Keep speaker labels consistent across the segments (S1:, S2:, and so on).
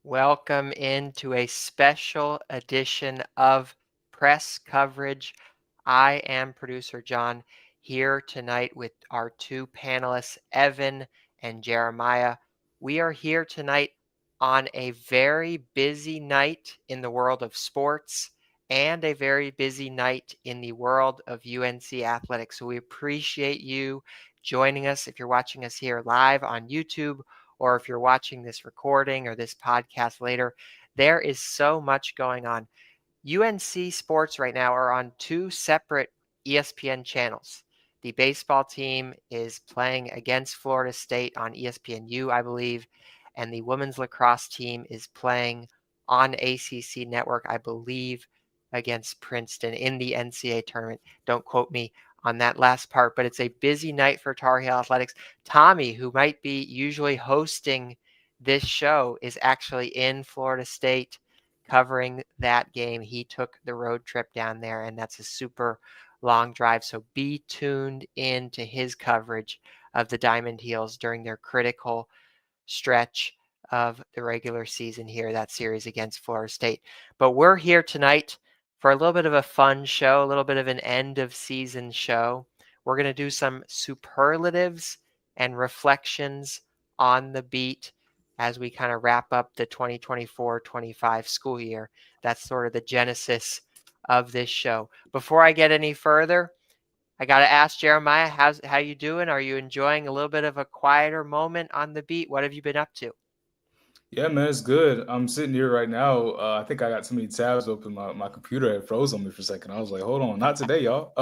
S1: Welcome into a special edition of Press Coverage. I am producer John here tonight with our two panelists, Evan and Jeremiah. We are here tonight on a very busy night in the world of sports and a very busy night in the world of UNC athletics. So we appreciate you joining us. If you're watching us here live on YouTube, or if you're watching this recording or this podcast later, there is so much going on. UNC sports right now are on two separate ESPN channels. The baseball team is playing against Florida State on ESPNU, I believe, and the women's lacrosse team is playing on ACC Network, I believe, against Princeton in the NCAA tournament. Don't quote me on that last part, but it's a busy night for Tar Heel athletics. Tommy, who might be usually hosting this show, is actually in Florida State covering that game. He took the road trip down there, and that's a super long drive. So be tuned in to his coverage of the Diamond Heels during their critical stretch of the regular season here, that series against Florida State. But we're here tonight for a little bit of a fun show, a little bit of an end of season show. We're going to do some superlatives and reflections on the beat as we kind of wrap up the 2024-25 school year. That's sort of the genesis of this show. Before I get any further, I got to ask Jeremiah, how you doing? Are you enjoying a little bit of a quieter moment on the beat? What have you been up to?
S2: Yeah, man, it's good. I'm sitting here right now. I think I got too many tabs open. My computer had froze on me for a second. I was like, hold on, not today, y'all.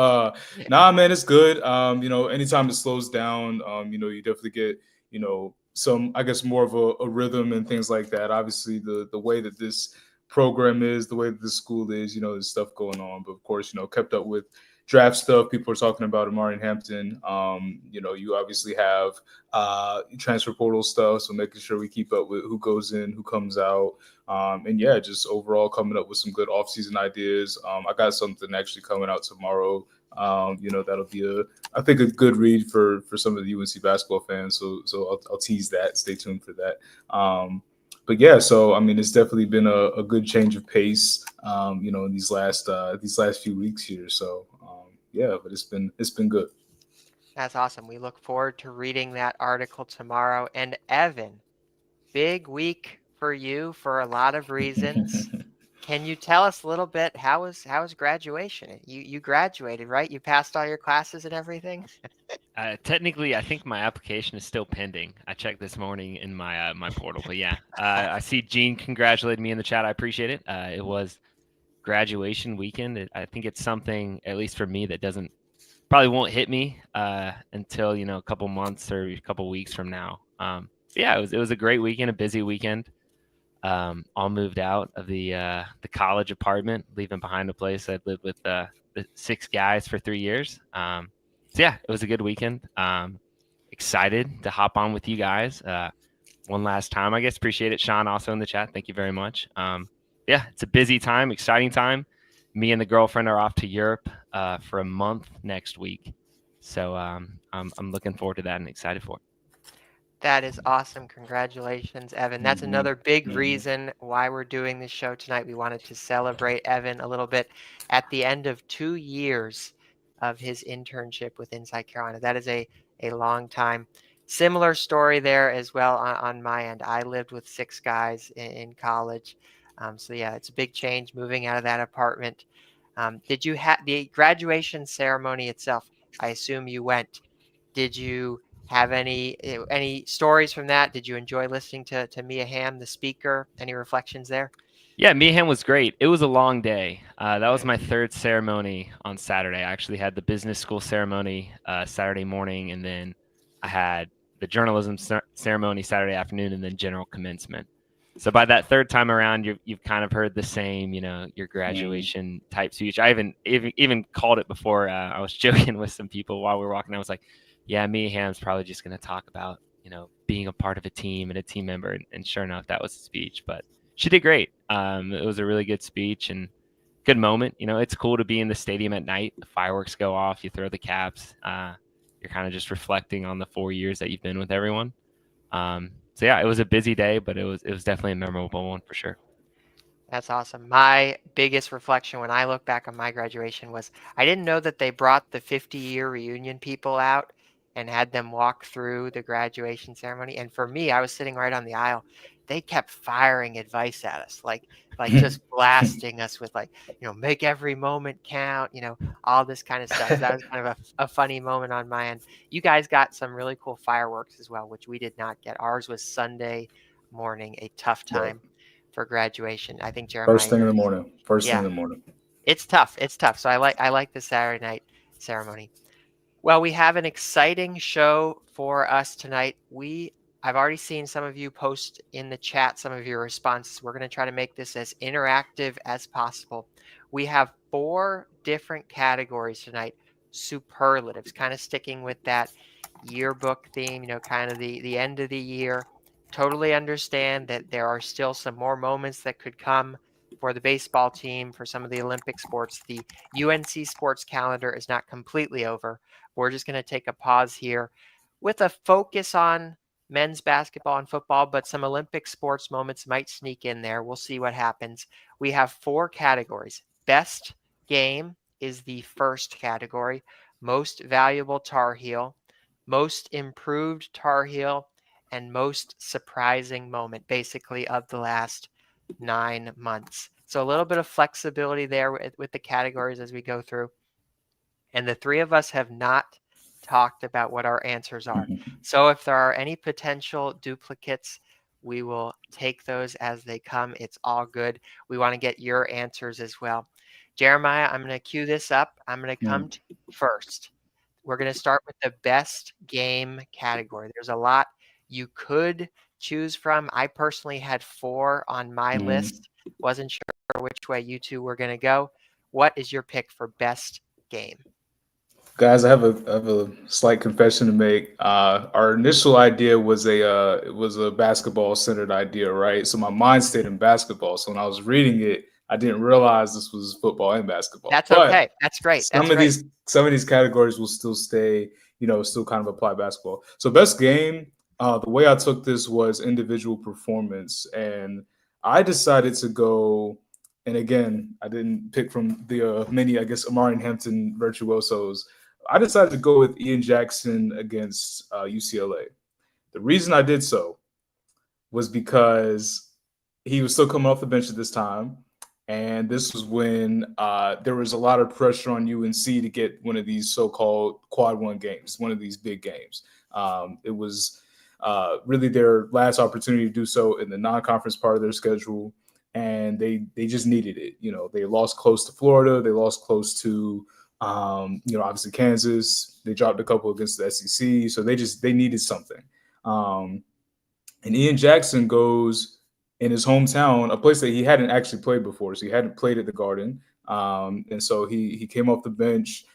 S2: Nah, man, it's good. Anytime it slows down, you definitely get, some, I guess, more of a rhythm and things like that. Obviously, the way that this program is, the way that this school is, there's stuff going on. But of course, kept up with draft stuff. People are talking about Amari and Hampton. You obviously have transfer portal stuff. So making sure we keep up with who goes in, who comes out. And yeah, just overall coming up with some good offseason ideas. I got something actually coming out tomorrow. That'll be I think a good read for some of the UNC basketball fans. So I'll tease that. Stay tuned for that. But yeah, so I mean, it's definitely been a good change of pace, in these last few weeks here. So yeah, but it's been good.
S1: That's awesome. We look forward to reading that article tomorrow. And Evan, big week for you for a lot of reasons. Can you tell us a little bit how was graduation? You graduated, right? You passed all your classes and everything?
S3: Technically, I think my application is still pending. I checked this morning in my portal, but yeah, I see Gene congratulated me in the chat. I appreciate it. It was graduation weekend. I think it's something, at least for me, that probably won't hit me until a couple months or a couple weeks from now. Yeah, it was a great weekend, a busy weekend. All moved out of the college apartment, leaving behind a place I'd lived with the 6 guys for 3 years. So yeah, it was a good weekend. Excited to hop on with you guys one last time. I guess appreciate it, Sean, also in the chat. Thank you very much. Yeah, it's a busy time, exciting time. Me and the girlfriend are off to Europe for a month next week, so I'm looking forward to that and excited for it.
S1: That is awesome. Congratulations, Evan. That's another big reason why we're doing this show tonight. We wanted to celebrate Evan a little bit at the end of 2 years of his internship with Inside Carolina. That is a long time. Similar story there as well on my end. I lived with 6 guys in college. So yeah, it's a big change moving out of that apartment. Did you have the graduation ceremony itself? I assume you went. Did you have any stories from that? Did you enjoy listening to Mia Hamm, the speaker? Any reflections there?
S3: Yeah, Meehan was great. It was a long day. That was my 3rd ceremony on Saturday. I actually had the business school ceremony Saturday morning, and then I had the journalism ceremony Saturday afternoon, and then general commencement. So by that 3rd time around, you've kind of heard the same, your graduation type speech. I even called it before. I was joking with some people while we were walking. I was like, yeah, Mia Hamm's probably just going to talk about, being a part of a team and a team member. And sure enough, that was the speech. But she did great. It was a really good speech and good moment. It's cool to be in the stadium at night. The fireworks go off. You throw the caps. You're kind of just reflecting on the 4 years that you've been with everyone. yeah, it was a busy day, but it was definitely a memorable one for sure.
S1: That's awesome. My biggest reflection when I look back on my graduation was I didn't know that they brought the 50-year reunion people out and had them walk through the graduation ceremony. And for me, I was sitting right on the aisle. They kept firing advice at us, like just blasting us with like, make every moment count, all this kind of stuff. So that was kind of a funny moment on my end. You guys got some really cool fireworks as well, which we did not get. Ours was Sunday morning, a tough
S2: Right.
S1: time for graduation. I think
S2: First
S1: Jeremiah,
S2: thing in the
S1: yours.
S2: morning. First thing
S1: Yeah,
S2: in the morning.
S1: it's tough. It's tough. So I like the Saturday night ceremony. Well, we have an exciting show for us tonight. I've already seen some of you post in the chat some of your responses. We're going to try to make this as interactive as possible. We have 4 different categories tonight. Superlatives, kind of sticking with that yearbook theme, kind of the end of the year. Totally understand that there are still some more moments that could come for the baseball team, for some of the Olympic sports. The UNC sports calendar is not completely over. We're just going to take a pause here with a focus on men's basketball and football, but some Olympic sports moments might sneak in there. We'll see what happens. We have 4 categories. Best game is the first category. Most valuable Tar Heel, most improved Tar Heel, and most surprising moment, basically, of the last 9 months. So a little bit of flexibility there with the categories as we go through. And the 3 of us have not talked about what our answers are. So if there are any potential duplicates, we will take those as they come. It's all good. We want to get your answers as well. Jeremiah, I'm going to cue this up. I'm going to come to you first. We're going to start with the best game category. There's a lot you could choose from. I personally had 4 on my list. Wasn't sure which way you two were going to go. What is your pick for best game?
S2: Guys, I have a slight confession to make. Our initial idea was it was a basketball centered idea, right? So my mind stayed in basketball. So when I was reading it, I didn't realize this was football and basketball.
S1: That's
S2: But
S1: okay. That's great. That's
S2: some of
S1: great.
S2: these categories will still stay, still kind of apply basketball. So best game, the way I took this was individual performance, and I decided to go. And again, I didn't pick from the many, I guess, Amari and Hampton virtuosos. I decided to go with Ian Jackson against UCLA. The reason I did so was because he was still coming off the bench at this time. And this was when there was a lot of pressure on UNC to get one of these so-called quad one games, one of these big games. It was really their last opportunity to do so in the non-conference part of their schedule. And they just needed it. They lost close to Florida. They lost close to obviously Kansas. They dropped a couple against the SEC, so they needed something. And Ian Jackson goes in his hometown, a place that he hadn't actually played before, so he hadn't played at the Garden, and so he came off the bench.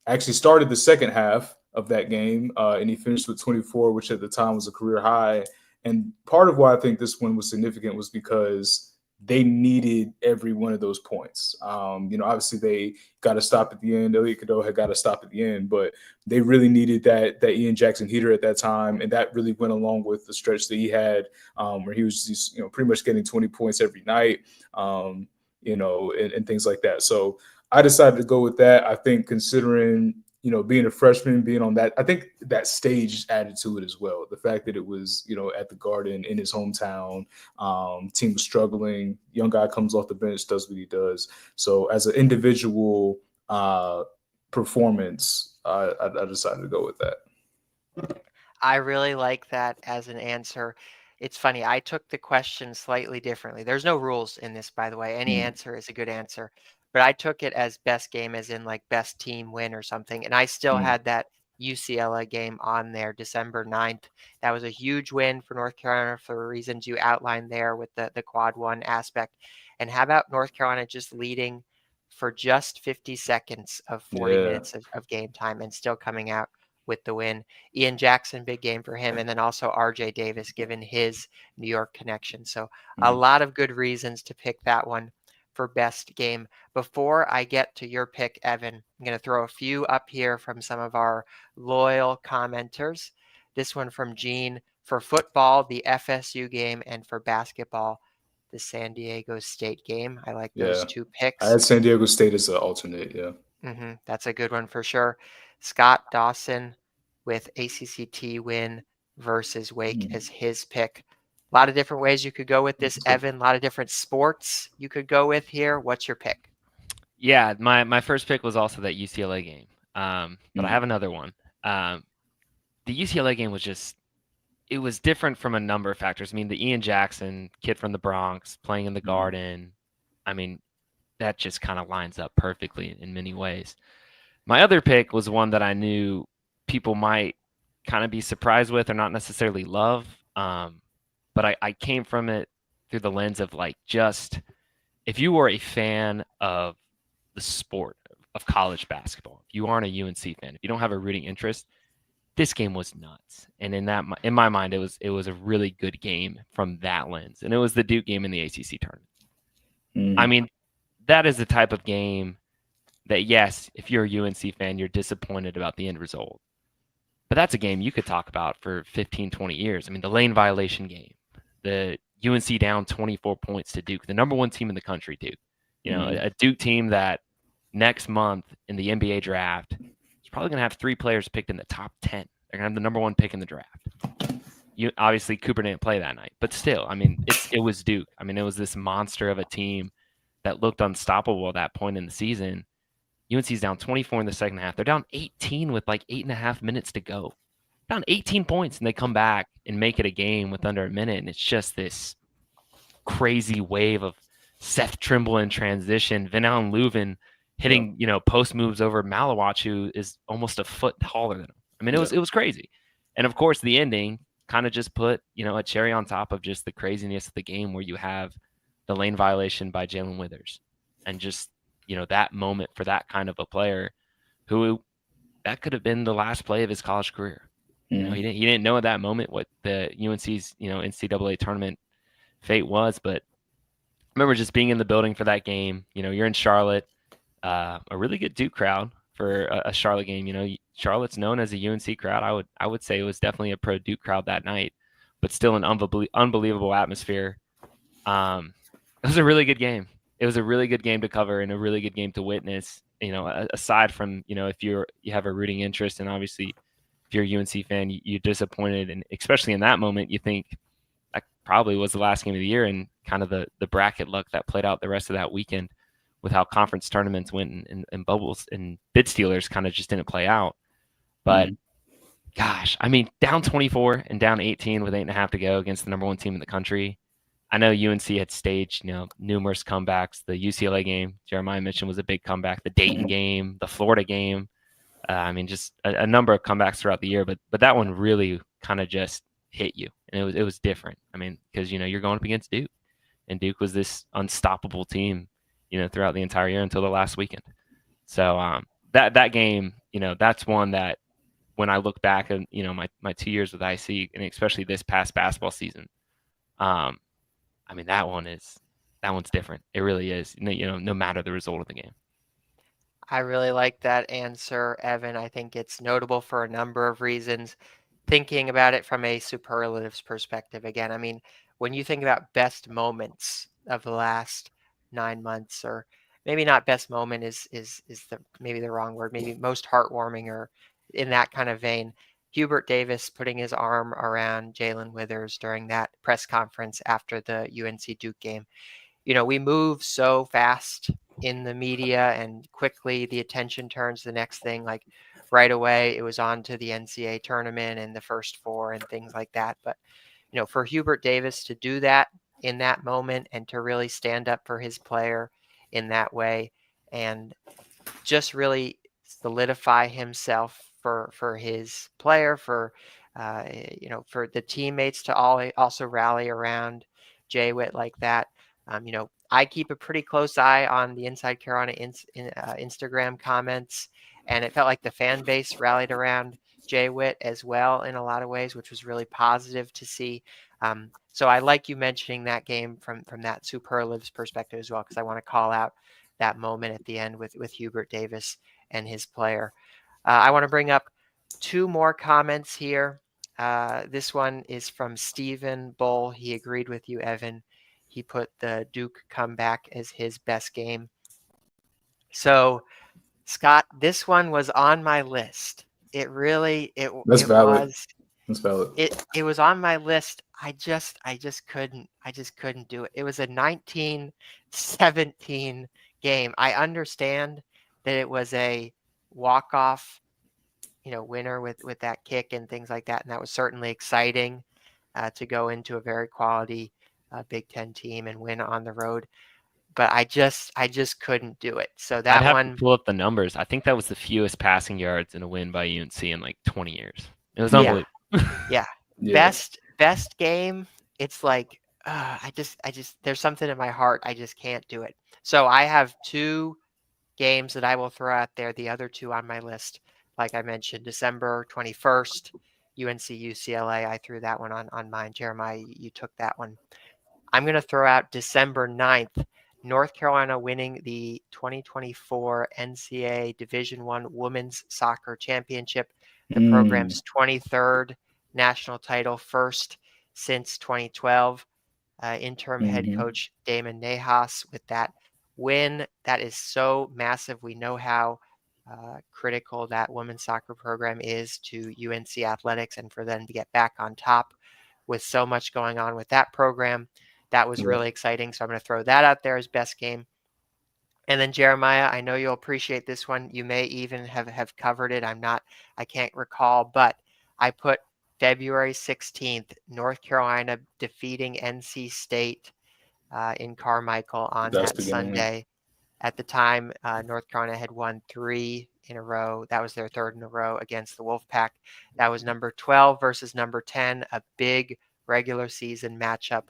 S2: Actually, started the second half of that game, and he finished with 24, which at the time was a career high. And part of why I think this one was significant was because they needed every one of those points. Obviously they got to stop at the end. Elliot Cadeau had got to stop at the end, but they really needed that Ian Jackson heater at that time, and that really went along with the stretch that he had, where he was just, pretty much getting 20 points every night, and things like that. So I decided to go with that. I think considering being a freshman, being on that, I think that stage added to it as well. The fact that it was, at the Garden in his hometown, team was struggling. Young guy comes off the bench, does what he does. So as an individual performance, I decided to go with that.
S1: I really like that as an answer. It's funny. I took the question slightly differently. There's no rules in this, by the way. Any answer is a good answer. But I took it as best game, as in like best team win or something. And I still had that UCLA game on there, December 9th. That was a huge win for North Carolina for the reasons you outlined there with the quad one aspect. And how about North Carolina just leading for just 50 seconds of 40 minutes of game time and still coming out with the win? Ian Jackson, big game for him. And then also RJ Davis, given his New York connection. So a lot of good reasons to pick that one for best game. Before I get to your pick, Evan, I'm going to throw a few up here from some of our loyal commenters. This one from Gene. For football, the FSU game, and for basketball, the San Diego State game. I like those
S2: Yeah.
S1: two
S2: I
S1: picks.
S2: had San Diego State as an alternate. Yeah.
S1: That's a good one for sure. Scott Dawson with ACCT win versus Wake as his pick. A lot of different ways you could go with this, Evan. A lot of different sports you could go with here. What's your pick?
S3: Yeah, my first pick was also that UCLA game, but I have another one. The UCLA game was it was different from a number of factors. I mean, the Ian Jackson kid from the Bronx playing in the Garden, I mean, that just kind of lines up perfectly in many ways. My other pick was one that I knew people might kind of be surprised with or not necessarily love, but I came from it through the lens of like just if you were a fan of the sport of college basketball, if you aren't a UNC fan, if you don't have a rooting interest, this game was nuts. And in my mind, it was a really good game from that lens. And it was the Duke game in the ACC tournament. I mean, that is the type of game that, yes, if you're a UNC fan, you're disappointed about the end result. But that's a game you could talk about for 15, 20 years. I mean, the lane violation game, the UNC down 24 points to Duke, the number one team in the country, Duke. You know, a Duke team that next month in the NBA draft is probably going to have 3 players picked in the top 10. They're going to have the number 1 pick in the draft. Obviously, Cooper didn't play that night, but still, I mean, it was Duke. I mean, it was this monster of a team that looked unstoppable at that point in the season. UNC's down 24 in the second half. They're down 18 with like 8.5 minutes to go. Down 18 points, and they come back and make it a game with under a minute. And it's just this crazy wave of Seth Trimble in transition, Van Allen Leuven hitting, post moves over Malawach, who is almost a foot taller than him. I mean, it was crazy. And of course, the ending kind of just put, a cherry on top of just the craziness of the game where you have the lane violation by Jalen Withers. And just, that moment for that kind of a player who that could have been the last play of his college career. He didn't know at that moment what the UNC's, NCAA tournament fate was, but I remember just being in the building for that game. You're in Charlotte, a really good Duke crowd for a Charlotte game. Charlotte's known as a UNC crowd. I would say it was definitely a pro Duke crowd that night, but still an unbelievable atmosphere. It was a really good game. It was a really good game to cover and a really good game to witness. Aside from if you have a rooting interest, and obviously if you're a UNC fan, you're disappointed, and especially in that moment, you think that probably was the last game of the year, and kind of the bracket luck that played out the rest of that weekend with how conference tournaments went and bubbles and bid stealers kind of just didn't play out. But gosh, I mean, down 24 and down 18 with 8.5 to go against the number 1 team in the country. I know UNC had staged, numerous comebacks. The UCLA game, Jeremiah mentioned, was a big comeback. The Dayton game, the Florida game. I mean, just a number of comebacks throughout the year. But that one really kind of just hit you, and it was different. I mean, because you're going up against Duke, and Duke was this unstoppable team, throughout the entire year until the last weekend. So that game, that's one that when I look back at my 2 years with IC, and especially this past basketball season, I mean, that one's different. It really is. No matter the result of the game.
S1: I really like that answer, Evan. I think it's notable for a number of reasons. Thinking about it from a superlatives perspective, again, I mean, when you think about best moments of the last 9 months, or maybe not best moment is maybe the wrong word, maybe most heartwarming or in that kind of vein. Hubert Davis putting his arm around Jalen Withers during that press conference after the UNC Duke game. We move so fast in the media, and quickly the attention turns to the next thing. Like right away, it was on to the NCAA tournament and the first 4 and things like that. But, for Hubert Davis to do that in that moment and to really stand up for his player in that way and just really solidify himself for his player, for the teammates to also rally around Jay Witt like that. I keep a pretty close eye on the Inside Carolina Instagram comments, and it felt like the fan base rallied around Jay Witt as well in a lot of ways, which was really positive to see. So I like you mentioning that game from that superlatives perspective as well, because I want to call out that moment at the end with Hubert Davis and his player. I want to bring up 2 more comments here. This one is from Stephen Bull. He agreed with you, Evan. He put the Duke comeback as his best game. So, Scott, this one was on my list. It really,
S2: That's
S1: it
S2: valid.
S1: was,
S2: That's valid.
S1: it was on my list. I just couldn't do it. It was a 19-17 game. I understand that it was a walk-off, winner with that kick and things like that, and that was certainly exciting to go into a very quality Big Ten team and win on the road. But I just couldn't do it. So
S3: I'd
S1: that
S3: have
S1: one,
S3: to pull up the numbers. I think that was the fewest passing yards in a win by UNC in like 20 years. It was
S1: Yeah.
S3: unbelievable.
S1: yeah,
S2: Yeah.
S1: best game. It's like I just there's something in my heart. I just can't do it. So I have two games that I will throw out there. The other two on my list, like I mentioned, December 21st, UNC UCLA. I threw that one on mine. Jeremiah, you took that one. I'm going to throw out December 9th, North Carolina winning the 2024 NCAA Division I Women's Soccer Championship, the program's 23rd national title, first since 2012. Interim head coach Damon Nahas with that win. That is so massive. We know how critical that women's soccer program is to UNC athletics, and for them to get back on top with so much going on with that program, that was really exciting. So I'm going to throw that out there as best game. And then Jeremiah, I know you'll appreciate this one. You may even have covered it. I can't recall, but I put February 16th, North Carolina defeating NC State in Carmichael on that Sunday. At the time, North Carolina had won 3 in a row. That was their 3rd in a row against the Wolfpack. That was number 12 versus number 10, a big regular season matchup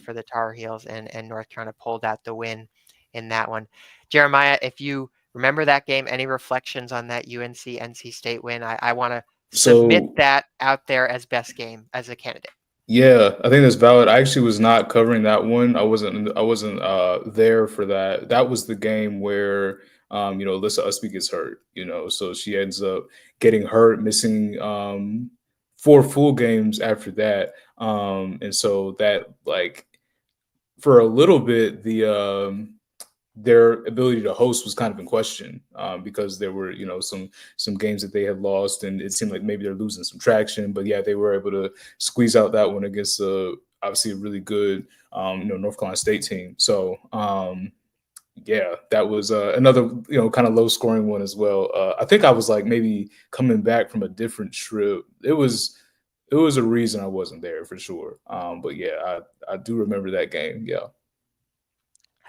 S1: for the Tar Heels, and North Carolina pulled out the win in that one. Jeremiah, if you remember that game, any reflections on that UNC NC State win? I want to submit that out there as best game as a candidate.
S2: Yeah, I think that's valid. I actually was not covering that one. I wasn't there for that. That was the game where Alyssa Usby gets hurt, so she ends up getting hurt, missing 4 full games after that. And so that, like, for a little bit, their ability to host was kind of in question because there were, some games that they had lost, and it seemed like maybe they're losing some traction. But yeah, they were able to squeeze out that one against obviously a really good, North Carolina State team. So yeah, that was another, kind of low scoring one as well. I think I was like maybe coming back from a different trip. It was a reason I wasn't there for sure. But yeah, I do remember that game. Yeah.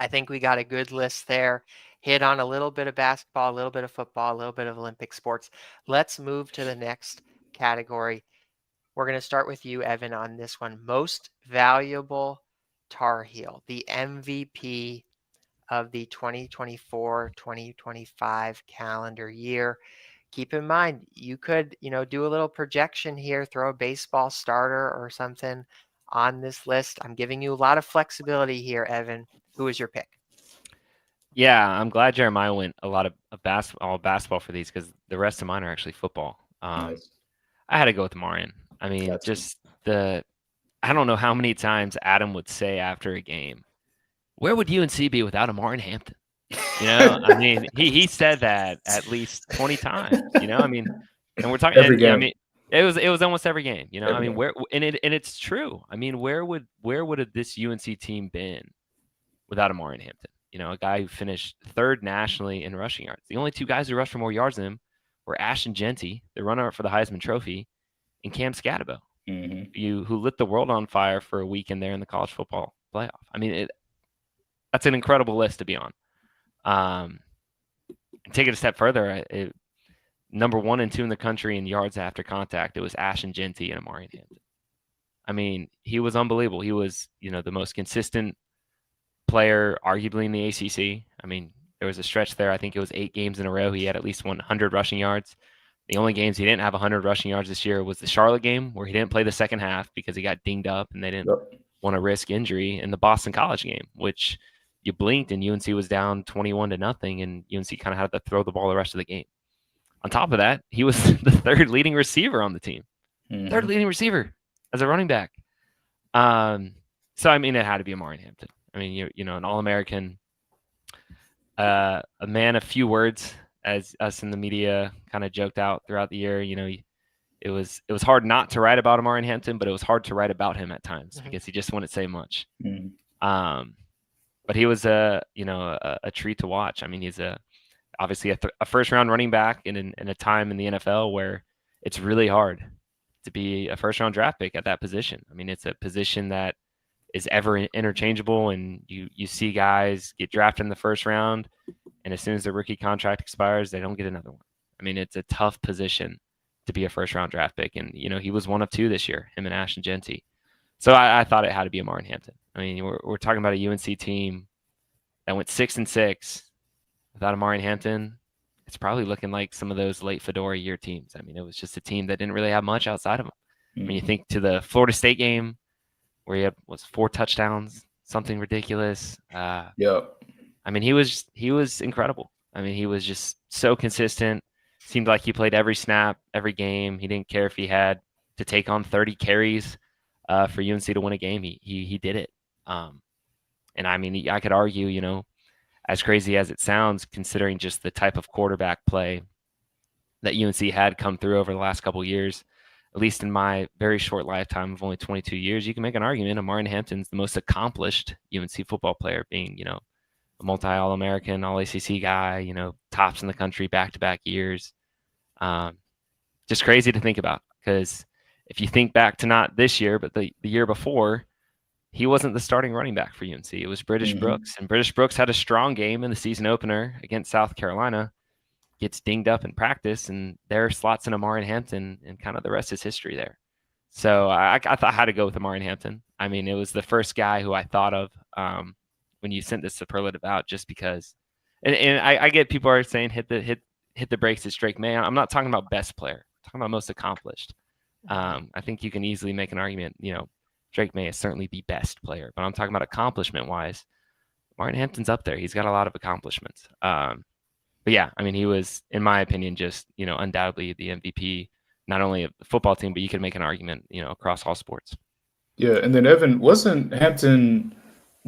S1: I think we got a good list there. Hit on a little bit of basketball, a little bit of football, a little bit of Olympic sports. Let's move to the next category. We're going to start with you, Evan, on this one. Most valuable Tar Heel, the MVP of the 2024-2025 calendar year. Keep in mind, you could, do a little projection here, throw a baseball starter or something on this list. I'm giving you a lot of flexibility here, Evan. Who is your pick?
S3: Yeah, I'm glad Jeremiah went a lot of basketball for these, because the rest of mine are actually football.
S2: Nice.
S3: I had to go with Marion. I mean, I don't know how many times Adam would say after a game, where would UNC be without Amarian Hampton? I mean, he said that at least 20 times, I mean, and we're talking every game. I mean, it was almost every game, I mean, it's true. I mean, where would this UNC team been without Amarian Hampton? A guy who finished 3rd nationally in rushing yards. The only 2 guys who rushed for more yards than him were Ashton Genty, the runner-up for the Heisman Trophy, and Cam Scatabo, who lit the world on fire for a weekend there in the college football playoff. I mean, that's an incredible list to be on. Take it a step further, number 1 and 2 in the country in yards after contact, it was Ashton Genty and Amarian Hampton. I mean, he was unbelievable. He was, the most consistent player, arguably, in the ACC. I mean, there was a stretch there. I think it was 8 games in a row he had at least 100 rushing yards. The only games he didn't have 100 rushing yards this year was the Charlotte game, where he didn't play the second half because he got dinged up and they didn't want to risk injury, and the Boston College game, which you blinked and UNC was down 21-0, and UNC kind of had to throw the ball the rest of the game. On top of that, he was the 3rd leading receiver on the team. third leading receiver as a running back. So I mean, it had to be Amari Hampton. I mean, you know, an All-American, a man of few words, as us in the media kind of joked out throughout the year. You know, it was hard not to write about Amari Hampton, but it was hard to write about him at times because he just wouldn't say much. But he was a treat to watch. I mean, he's obviously a first round running back in a time in the NFL where it's really hard to be a first round draft pick at that position. I mean, it's a position that is ever interchangeable, and you see guys get drafted in the first round, and as soon as their rookie contract expires, they don't get another one. I mean, it's a tough position to be a first round draft pick, and you know, he was one of two this year, him and Ashton Genty. So I thought it had to be Amari Hampton. I mean, we're talking about a UNC team that went 6-6 without Amari Hampton. It's probably looking like some of those late Fedora year teams. I mean, it was just a team that didn't really have much outside of him. I mean, you think to the Florida State game where he had 4 touchdowns, something ridiculous. I mean, he was incredible. I mean, he was just so consistent. Seemed like he played every snap, every game. He didn't care if he had to take on 30 carries for UNC to win a game. He did it. And I mean, I could argue, you know, as crazy as it sounds, considering just the type of quarterback play that UNC had come through over the last couple of years, at least in my very short lifetime of only 22 years, you can make an argument Amari Hampton's the most accomplished UNC football player, being, you know, a multi-All-American, All-ACC guy, you know, tops in the country back-to-back years. Just crazy to think about, because if you think back to not this year, but the year before, he wasn't the starting running back for UNC. It was British Brooks, and British Brooks had a strong game in the season opener against South Carolina, gets dinged up in practice, and there slots in Amari Hampton, and kind of the rest is history there. So I thought I had to go with Amari Hampton. I mean, it was the first guy who I thought of when you sent this superlative out, just because. And I get people are saying hit the brakes at Drake May. I'm not talking about best player. I'm talking about most accomplished. I think you can easily make an argument, you know, Drake May is certainly the best player, but I'm talking about accomplishment-wise. Martin Hampton's up there. He's got a lot of accomplishments. But yeah, I mean, he was, in my opinion, just, you know, undoubtedly the MVP, not only of the football team, but you could make an argument, you know, across all sports.
S2: Yeah, and then Evan, wasn't Hampton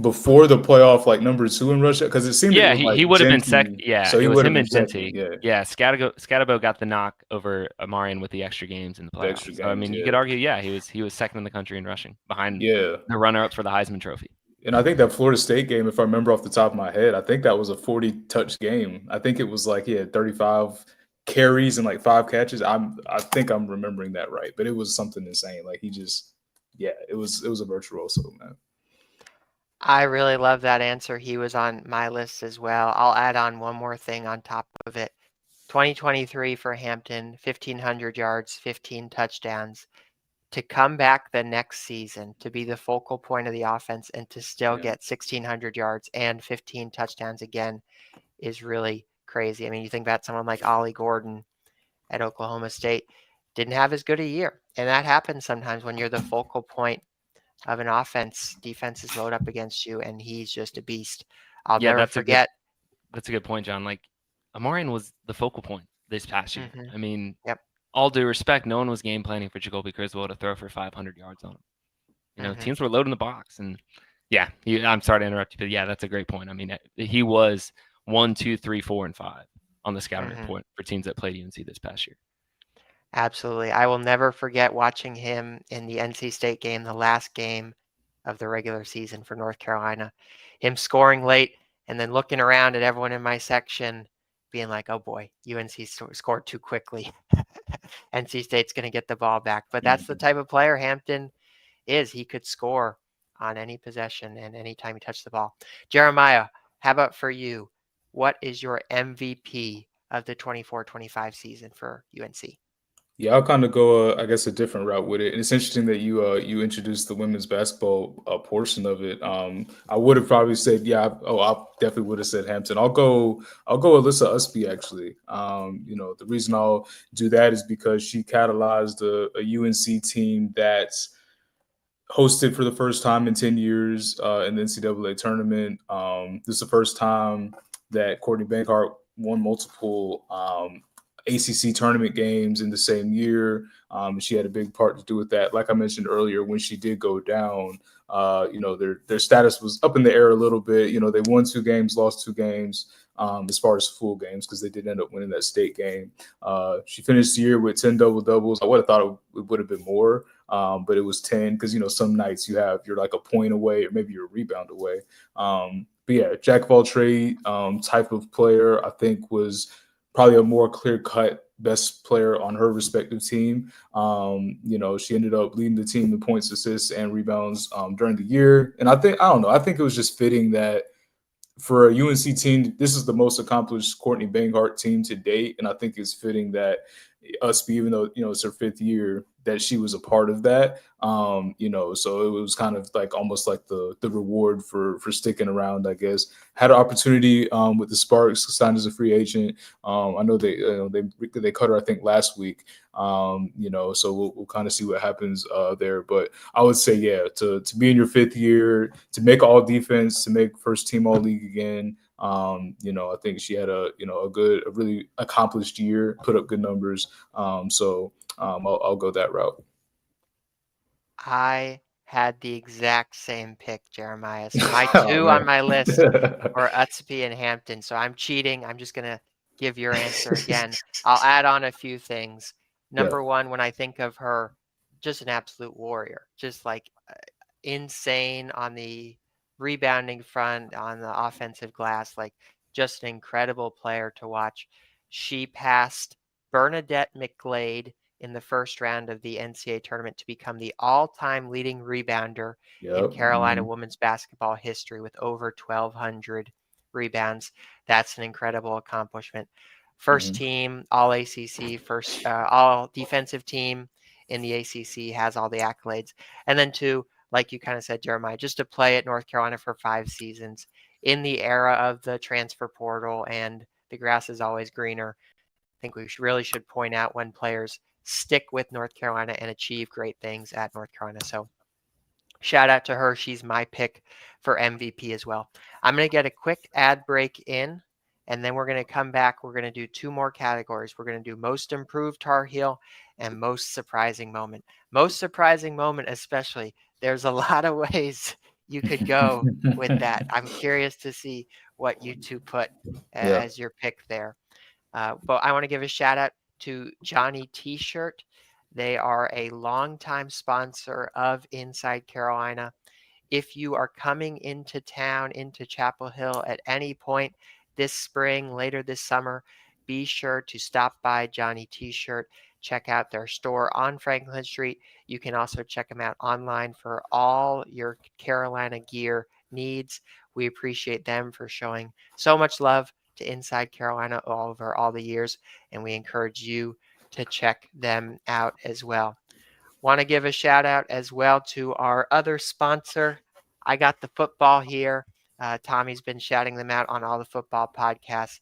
S2: before the playoff like number 2 in Russia? Because it seemed
S3: he would have been second. Yeah,
S2: so
S3: it was him and
S2: Genty.
S3: Yeah, Scatabo got the knock over Amarian with the extra games in the playoffs. So, I mean, you could argue, he was second in the country in rushing, behind the runner-up for the Heisman Trophy.
S2: And I think that Florida State game, if I remember off the top of my head, I think that was a 40-touch game. I think it was like he had 35 carries and like 5 catches. I think I'm remembering that right, but it was something insane. Like he just, it was a virtuoso, man.
S1: I really love that answer. He was on my list as well. I'll add on one more thing on top of it. 2023 for Hampton, 1,500 yards, 15 touchdowns. To come back the next season, to be the focal point of the offense and to still get 1,600 yards and 15 touchdowns again is really crazy. I mean, you think about someone like Ollie Gordon at Oklahoma State, didn't have as good a year. And that happens sometimes when you're the focal point of an offense. Defenses load up against you, and he's just a beast. I'll never forget.
S3: That's a good point, John. Like, Amarian was the focal point this past year. I mean, all due respect, no one was game planning for Jacoby Criswell to throw for 500 yards on him. You know, teams were loading the box, and I'm sorry to interrupt you, but yeah, that's a great point. I mean, he was 1, 2, 3, 4, and 5 on the scouting report for teams that played UNC this past year.
S1: Absolutely. I will never forget watching him in the NC State game, the last game of the regular season for North Carolina, him scoring late and then looking around at everyone in my section being like, oh boy, UNC scored too quickly. NC State's going to get the ball back. But that's the type of player Hampton is. He could score on any possession and anytime he touched the ball. Jeremiah, how about for you? What is your MVP of the 24-25 season for UNC?
S2: Yeah, I'll kind of go, I guess, a different route with it. And it's interesting that you introduced the women's basketball portion of it. I would have probably said, I definitely would have said Hampton. I'll go Alyssa Usby, actually. You know, the reason I'll do that is because she catalyzed a UNC team that's hosted for the first time in 10 years in the NCAA tournament. This is the first time that Courtney Bankart won multiple ACC tournament games in the same year. She had a big part to do with that. Like I mentioned earlier, when she did go down, their status was up in the air a little bit. They won 2 games, lost 2 games as far as full games, because they did end up winning that state game. She finished the year with 10 double doubles. I would have thought it would have been more, but it was 10 because some nights you're like a point away or maybe you're a rebound away. But yeah, jack of all trade type of player, I think was probably a more clear-cut best player on her respective team. She ended up leading the team in points, assists, and rebounds during the year. And I think it was just fitting that for a UNC team, this is the most accomplished Courtney Banghart team to date. And I think it's fitting that even though, it's her 5th year, that she was a part of that. So it was kind of like almost like the reward for sticking around, I guess. Had an opportunity with the Sparks, signed as a free agent. I know they cut her, I think, last week. So we'll kind of see what happens there. But I would say, yeah, to be in your 5th year, to make all defense, to make first team all league again. I think she had a really accomplished year, put up good numbers. I'll go that route.
S1: I had the exact same pick, Jeremiah. So my 2 on my list were Utsby and Hampton. So I'm cheating. I'm just going to give your answer again. I'll add on a few things. Number 1, when I think of her, just an absolute warrior, just like insane on the rebounding front, on the offensive glass, like just an incredible player to watch. She passed Bernadette McGlade in the first round of the NCAA tournament to become the all-time leading rebounder in Carolina women's basketball history with over 1,200 rebounds. That's an incredible accomplishment. First team, all ACC, first all defensive team in the ACC, has all the accolades. And then 2, like you kind of said, Jeremiah, just to play at North Carolina for 5 seasons in the era of the transfer portal and the grass is always greener. I think we really should point out when players stick with North Carolina and achieve great things at North Carolina. So shout out to her. She's my pick for MVP as well. I'm going to get a quick ad break in, and then we're going to come back. We're going to do 2 more categories. We're going to do most improved Tar Heel and most surprising moment. Most surprising moment, especially. There's a lot of ways you could go with that. I'm curious to see what you 2 put as your pick there. But I want to give a shout out to Johnny T-Shirt. They are a longtime sponsor of Inside Carolina. If you are coming into town, into Chapel Hill at any point this spring, later this summer, be sure to stop by Johnny T-Shirt. Check out their store on Franklin Street. You can also check them out online for all your Carolina gear needs. We appreciate them for showing so much love to Inside Carolina over all the years, and we encourage you to check them out as well. Want to give a shout out as well to our other sponsor, I Got the Football here. Tommy's been shouting them out on all the football podcasts.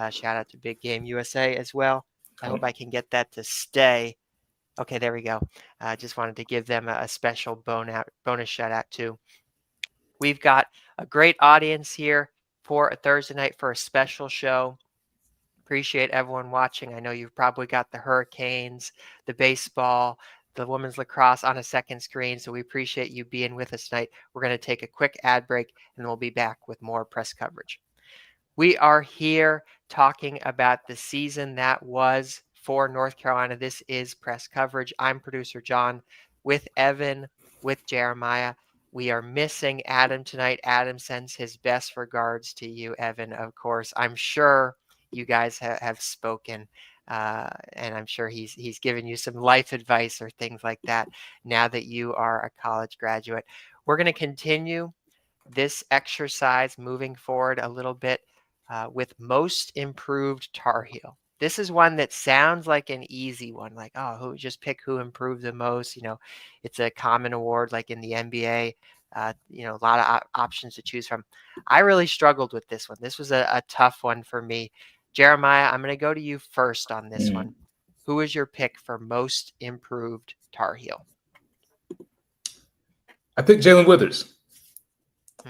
S1: Shout out to Big Game USA as well. I hope I can get that to stay. Okay, there we go. Just wanted to give them a special bonus shout out too. We've got a great audience here for a Thursday night for a special show. Appreciate everyone watching. I know you've probably got the Hurricanes, the baseball, the women's lacrosse on a second screen. So we appreciate you being with us tonight. We're going to take a quick ad break and we'll be back with more press coverage. We are here talking about the season that was for North Carolina. This is press coverage. I'm producer John with Evan, with Jeremiah. We are missing Adam tonight. Adam sends his best regards to you, Evan, of course. I'm sure you guys have spoken, and I'm sure he's given you some life advice or things like that now that you are a college graduate. We're going to continue this exercise moving forward a little bit with most improved Tar Heel. This is one that sounds like an easy one, like, oh, who just pick who improved the most. It's a common award like in the NBA. A lot of options to choose from. I really struggled with this one. This was a tough one for me. Jeremiah, I'm going to go to you first on this one. Who is your pick for most improved Tar Heel?
S2: I picked Jalen Withers.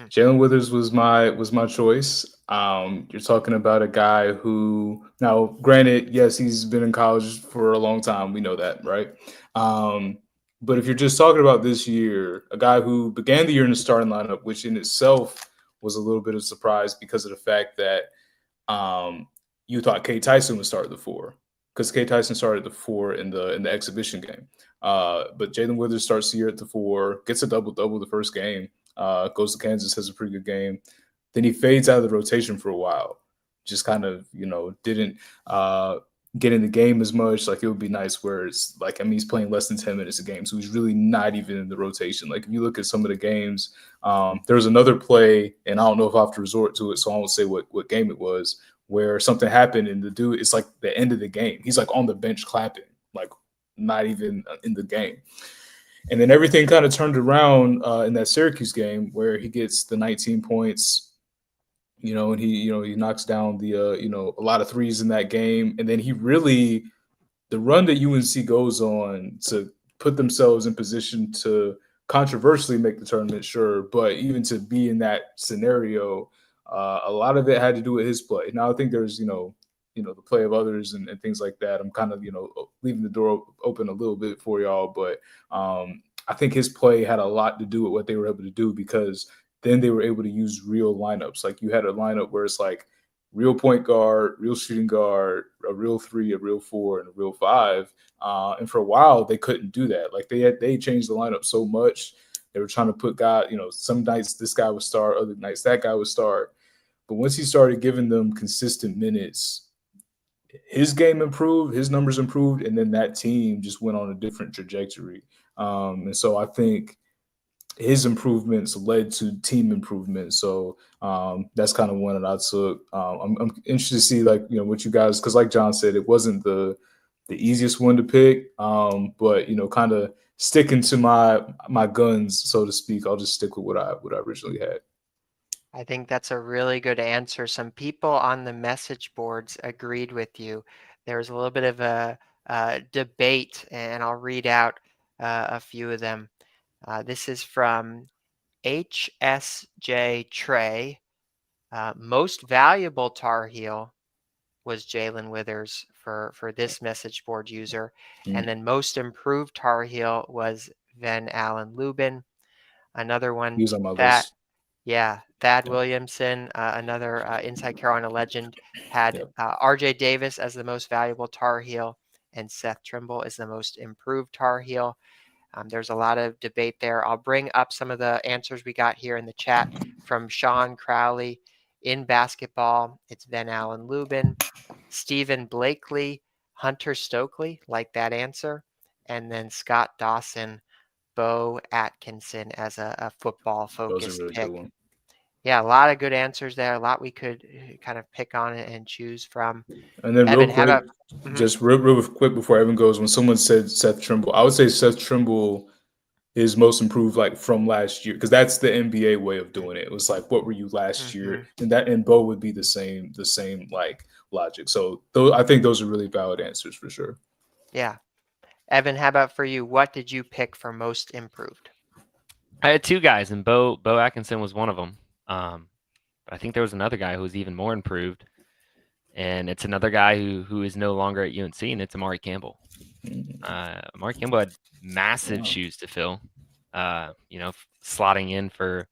S2: Jalen Withers was my choice. You're talking about a guy who, now, granted, yes, he's been in college for a long time. We know that, right? But if you're just talking about this year, a guy who began the year in the starting lineup, which in itself was a little bit of a surprise because of the fact that you thought Kate Tyson would start the four, because Kate Tyson started the four in the exhibition game. But Jalen Withers starts the year at the four, gets a double the first game, goes to Kansas, has a pretty good game. Then he fades out of the rotation for a while. Just kind of, didn't get in the game as much. Like, it would be nice where it's like, I mean, he's playing less than 10 minutes a game. So he's really not even in the rotation. Like, if you look at some of the games, there was another play, and I don't know if I have to resort to it, so I won't say what game it was, where something happened and the dude, it's like the end of the game. He's like on the bench clapping, like not even in the game. And then everything kind of turned around in that Syracuse game where he gets the 19 points, and he knocks down the, a lot of threes in that game. And then the run that UNC goes on to put themselves in position to controversially make the tournament, sure, but even to be in that scenario, a lot of it had to do with his play. Now, I think there's, the play of others and things like that. I'm kind of, leaving the door open a little bit for y'all, but I think his play had a lot to do with what they were able to do, because then they were able to use real lineups. Like, you had a lineup where it's like real point guard, real shooting guard, a real three, a real four, and a real five. And for a while, they couldn't do that. Like, they changed the lineup so much. They were trying to put some nights this guy would start, other nights that guy would start. But once he started giving them consistent minutes, his game improved, his numbers improved, and then that team just went on a different trajectory. And so I think his improvements led to team improvement. So that's kind of one that I took. I'm interested to see, like, what you guys, because like John said, it wasn't the easiest one to pick, but kind of sticking to my guns, so to speak. I'll just stick with what I originally had.
S1: I think that's a really good answer. Some people on the message boards agreed with you. There was a little bit of a debate, and I'll read out a few of them. This is from HSJ Trey. Most valuable Tar Heel was Jalen Withers for this message board user. And then most improved Tar Heel was Van Allen Lubin. Another one,
S2: He was on my
S1: that
S2: list.
S1: Yeah, Thad Williamson, another Inside Carolina legend, had R.J. Davis as the most valuable Tar Heel, and Seth Trimble is the most improved Tar Heel. There's a lot of debate there. I'll bring up some of the answers we got here in the chat from Sean Crowley. In basketball, it's Van Allen Lubin, Stephen Blakely, Hunter Stokely, like that answer, and then Scott Dawson, Bo Atkinson as a football-focused
S2: really
S1: pick.
S2: good one.
S1: Yeah, a lot of good answers there. A lot we could kind of pick on and choose from.
S2: And then
S1: Evan,
S2: real quick, just real quick before Evan goes, when someone said Seth Trimble, I would say Seth Trimble is most improved, like, from last year, because that's the NBA way of doing it. It was like, what were you last year? And Bo would be the same like logic. So I think those are really valid answers for sure.
S1: Yeah. Evan, how about for you? What did you pick for most improved?
S3: I had two guys, and Bo Atkinson was one of them. But I think there was another guy who was even more improved, and it's another guy who is no longer at UNC, and it's Amari Campbell. Amari Campbell had massive shoes to fill, slotting in for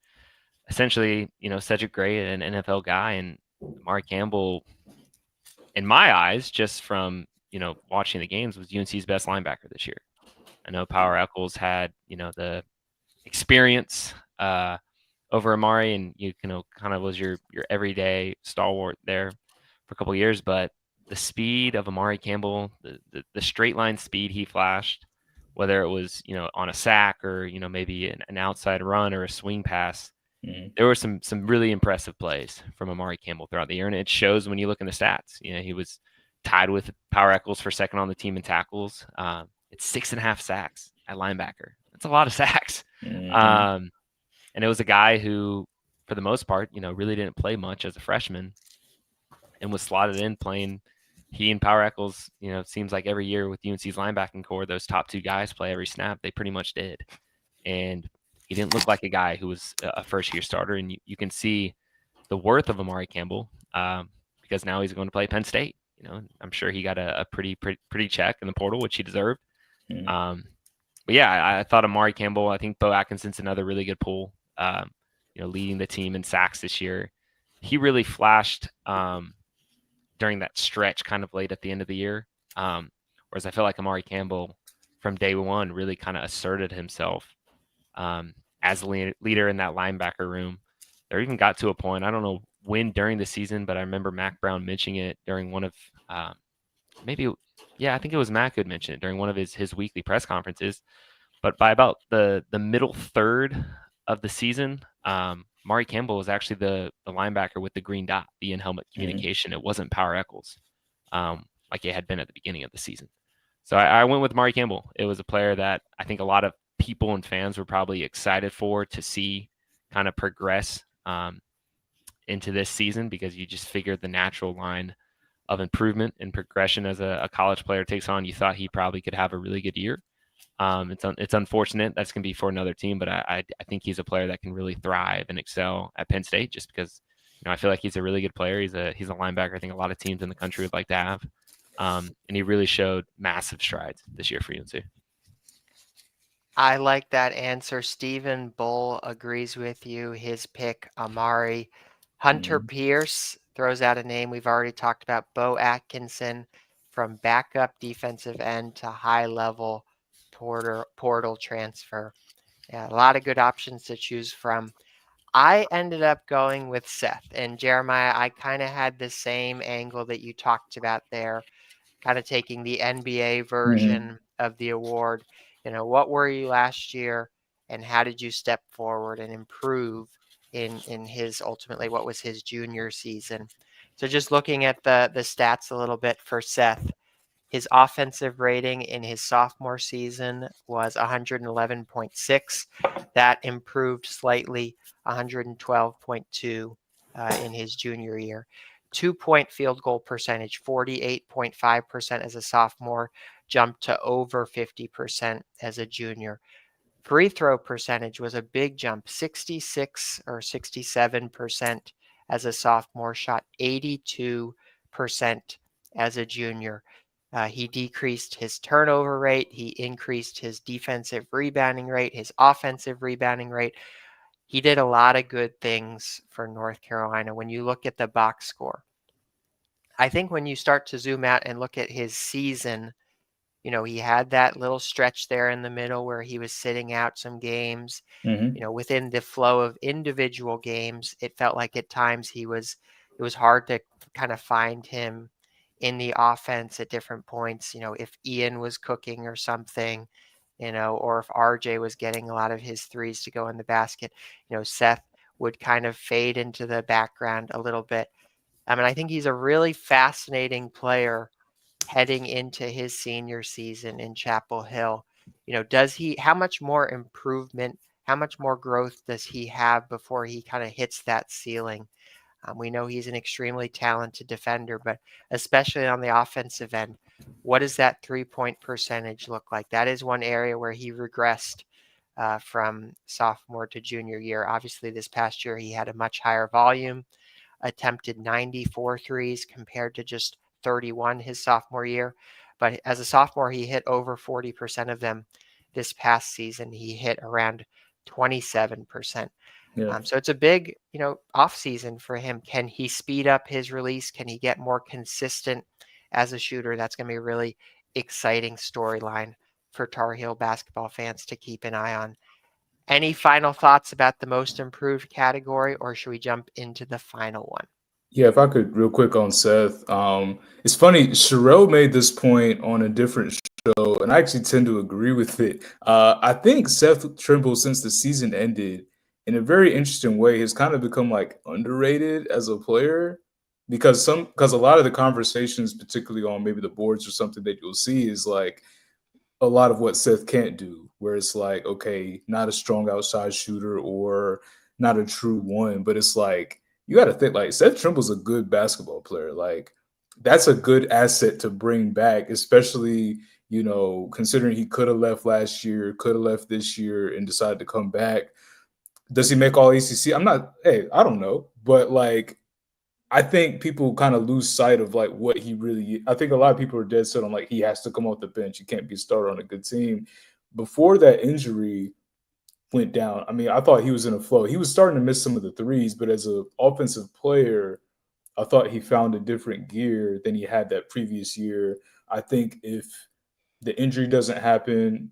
S3: essentially, Cedric Gray, an NFL guy, and Amari Campbell, in my eyes, just from, watching the games, was UNC's best linebacker this year. I know Power Eccles had, the experience over Amari, and kind of was your everyday stalwart there for a couple of years, but the speed of Amari Campbell, the straight line speed he flashed, whether it was on a sack or maybe an outside run or a swing pass, there were some really impressive plays from Amari Campbell throughout the year, and it shows when you look in the stats. He was tied with Power Eccles for second on the team in tackles. It's 6.5 sacks at linebacker. That's a lot of sacks. And it was a guy who, for the most part, really didn't play much as a freshman, and was slotted in playing. He and Power Eccles, it seems like every year with UNC's linebacking core, those top two guys play every snap. They pretty much did. And he didn't look like a guy who was a first-year starter, and you can see the worth of Amari Campbell because now he's going to play Penn State. I'm sure he got a pretty check in the portal, which he deserved.
S2: Mm-hmm.
S3: But yeah, I thought Amari Campbell. I think Bo Atkinson's another really good pull. Leading the team in sacks this year, he really flashed during that stretch, kind of late at the end of the year. Whereas I feel like Amari Campbell, from day one, really kind of asserted himself as a leader in that linebacker room. There even got to a point, I don't know when during the season, but I remember Mac Brown mentioning it during one of I think it was Mac who had mentioned it during one of his weekly press conferences. But by about the middle third of the season, Mari Campbell was actually the linebacker with the green dot, the in-helmet communication. It wasn't Power Eccles like it had been at the beginning of the season. So I went with Mari Campbell. It was a player that I think a lot of people and fans were probably excited for to see kind of progress into this season, because you just figured the natural line of improvement and progression as a college player takes on. You thought he probably could have a really good year. It's unfortunate that's going to be for another team, but I think he's a player that can really thrive and excel at Penn State, just because I feel like he's a really good player. He's a linebacker I think a lot of teams in the country would like to have, and he really showed massive strides this year for UNC.
S1: I like that answer. Stephen Bull agrees with you. His pick, Amari. Hunter Pierce throws out a name we've already talked about, Bo Atkinson, from backup defensive end to high-level portal transfer. Yeah, a lot of good options to choose from. I ended up going with Seth. And Jeremiah, I kind of had the same angle that you talked about there, kind of taking the NBA version of the award. What were you last year, and how did you step forward and improve in his, ultimately, what was his junior season? So just looking at the stats a little bit for Seth, his offensive rating in his sophomore season was 111.6. That improved slightly, 112.2 in his junior year. 2-point field goal percentage, 48.5% as a sophomore, jumped to over 50% as a junior. Free throw percentage was a big jump, 66 or 67% as a sophomore, shot 82% as a junior. He decreased his turnover rate. He increased his defensive rebounding rate, his offensive rebounding rate. He did a lot of good things for North Carolina. When you look at the box score, I think when you start to zoom out and look at his season, he had that little stretch there in the middle where he was sitting out some games. Within the flow of individual games, it felt like at times it was hard to kind of find him in the offense at different points. If Ian was cooking or something, or if RJ was getting a lot of his threes to go in the basket, Seth would kind of fade into the background a little bit. I think he's a really fascinating player heading into his senior season in Chapel Hill. How much more improvement, how much more growth does he have before he kind of hits that ceiling? We know he's an extremely talented defender, but especially on the offensive end, what does that 3-point percentage look like? That is one area where he regressed from sophomore to junior year. Obviously, this past year, he had a much higher volume, attempted 94 threes compared to just 31 his sophomore year. But as a sophomore, he hit over 40% of them. This past season, he hit around 27%.
S2: Yeah.
S1: So it's a big, off season for him. Can he speed up his release? Can he get more consistent as a shooter? That's going to be a really exciting storyline for Tar Heel basketball fans to keep an eye on. Any final thoughts about the most improved category, or should we jump into the final one?
S2: Yeah, if I could real quick on Seth. It's funny, Sherelle made this point on a different show, and I actually tend to agree with it. I think Seth Trimble, since the season ended, in a very interesting way, has kind of become like underrated as a player, because a lot of the conversations, particularly on maybe the boards or something that you'll see, is like a lot of what Seth can't do, where it's like, okay, not a strong outside shooter or not a true one, but it's like, you got to think, like, Seth Trimble's a good basketball player. Like, that's a good asset to bring back, especially, considering he could have left last year, could have left this year, and decided to come back. Does he make all ACC? I don't know. But like, I think people kind of lose sight of like what he really. I think a lot of people are dead set on like he has to come off the bench. He can't be a starter on a good team. Before that injury went down, I mean, I thought he was in a flow. He was starting to miss some of the threes, but as an offensive player, I thought he found a different gear than he had that previous year. I think if the injury doesn't happen,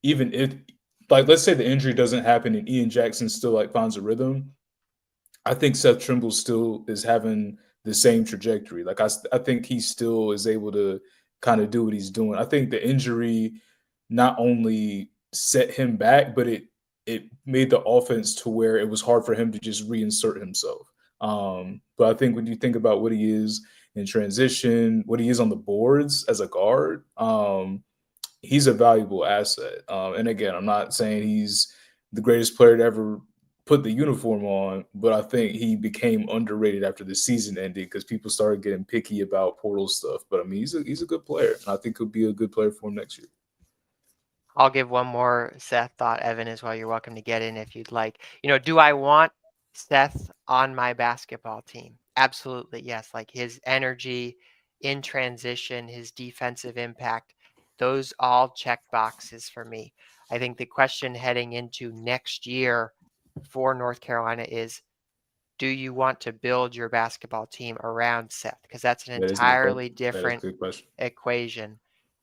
S2: even if like let's say the injury doesn't happen and Ian Jackson still like finds a rhythm, I think Seth Trimble still is having the same trajectory. Like I think he still is able to kind of do what he's doing. I think the injury not only set him back, but it made the offense to where it was hard for him to just reinsert himself. But I think when you think about what he is in transition, what he is on the boards as a guard, he's a valuable asset. And again, I'm not saying he's the greatest player to ever put the uniform on, but I think he became underrated after the season ended because people started getting picky about portal stuff. But I mean, he's a good player, and I think he'll be a good player for him next year.
S1: I'll give one more Seth thought, Evan, as well. You're welcome to get in if you'd like. Do I want Seth on my basketball team? Absolutely, yes. Like his energy in transition, his defensive impact, those all check boxes for me. I think the question heading into next year for North Carolina is, do you want to build your basketball team around Seth? Because that's an entirely different equation.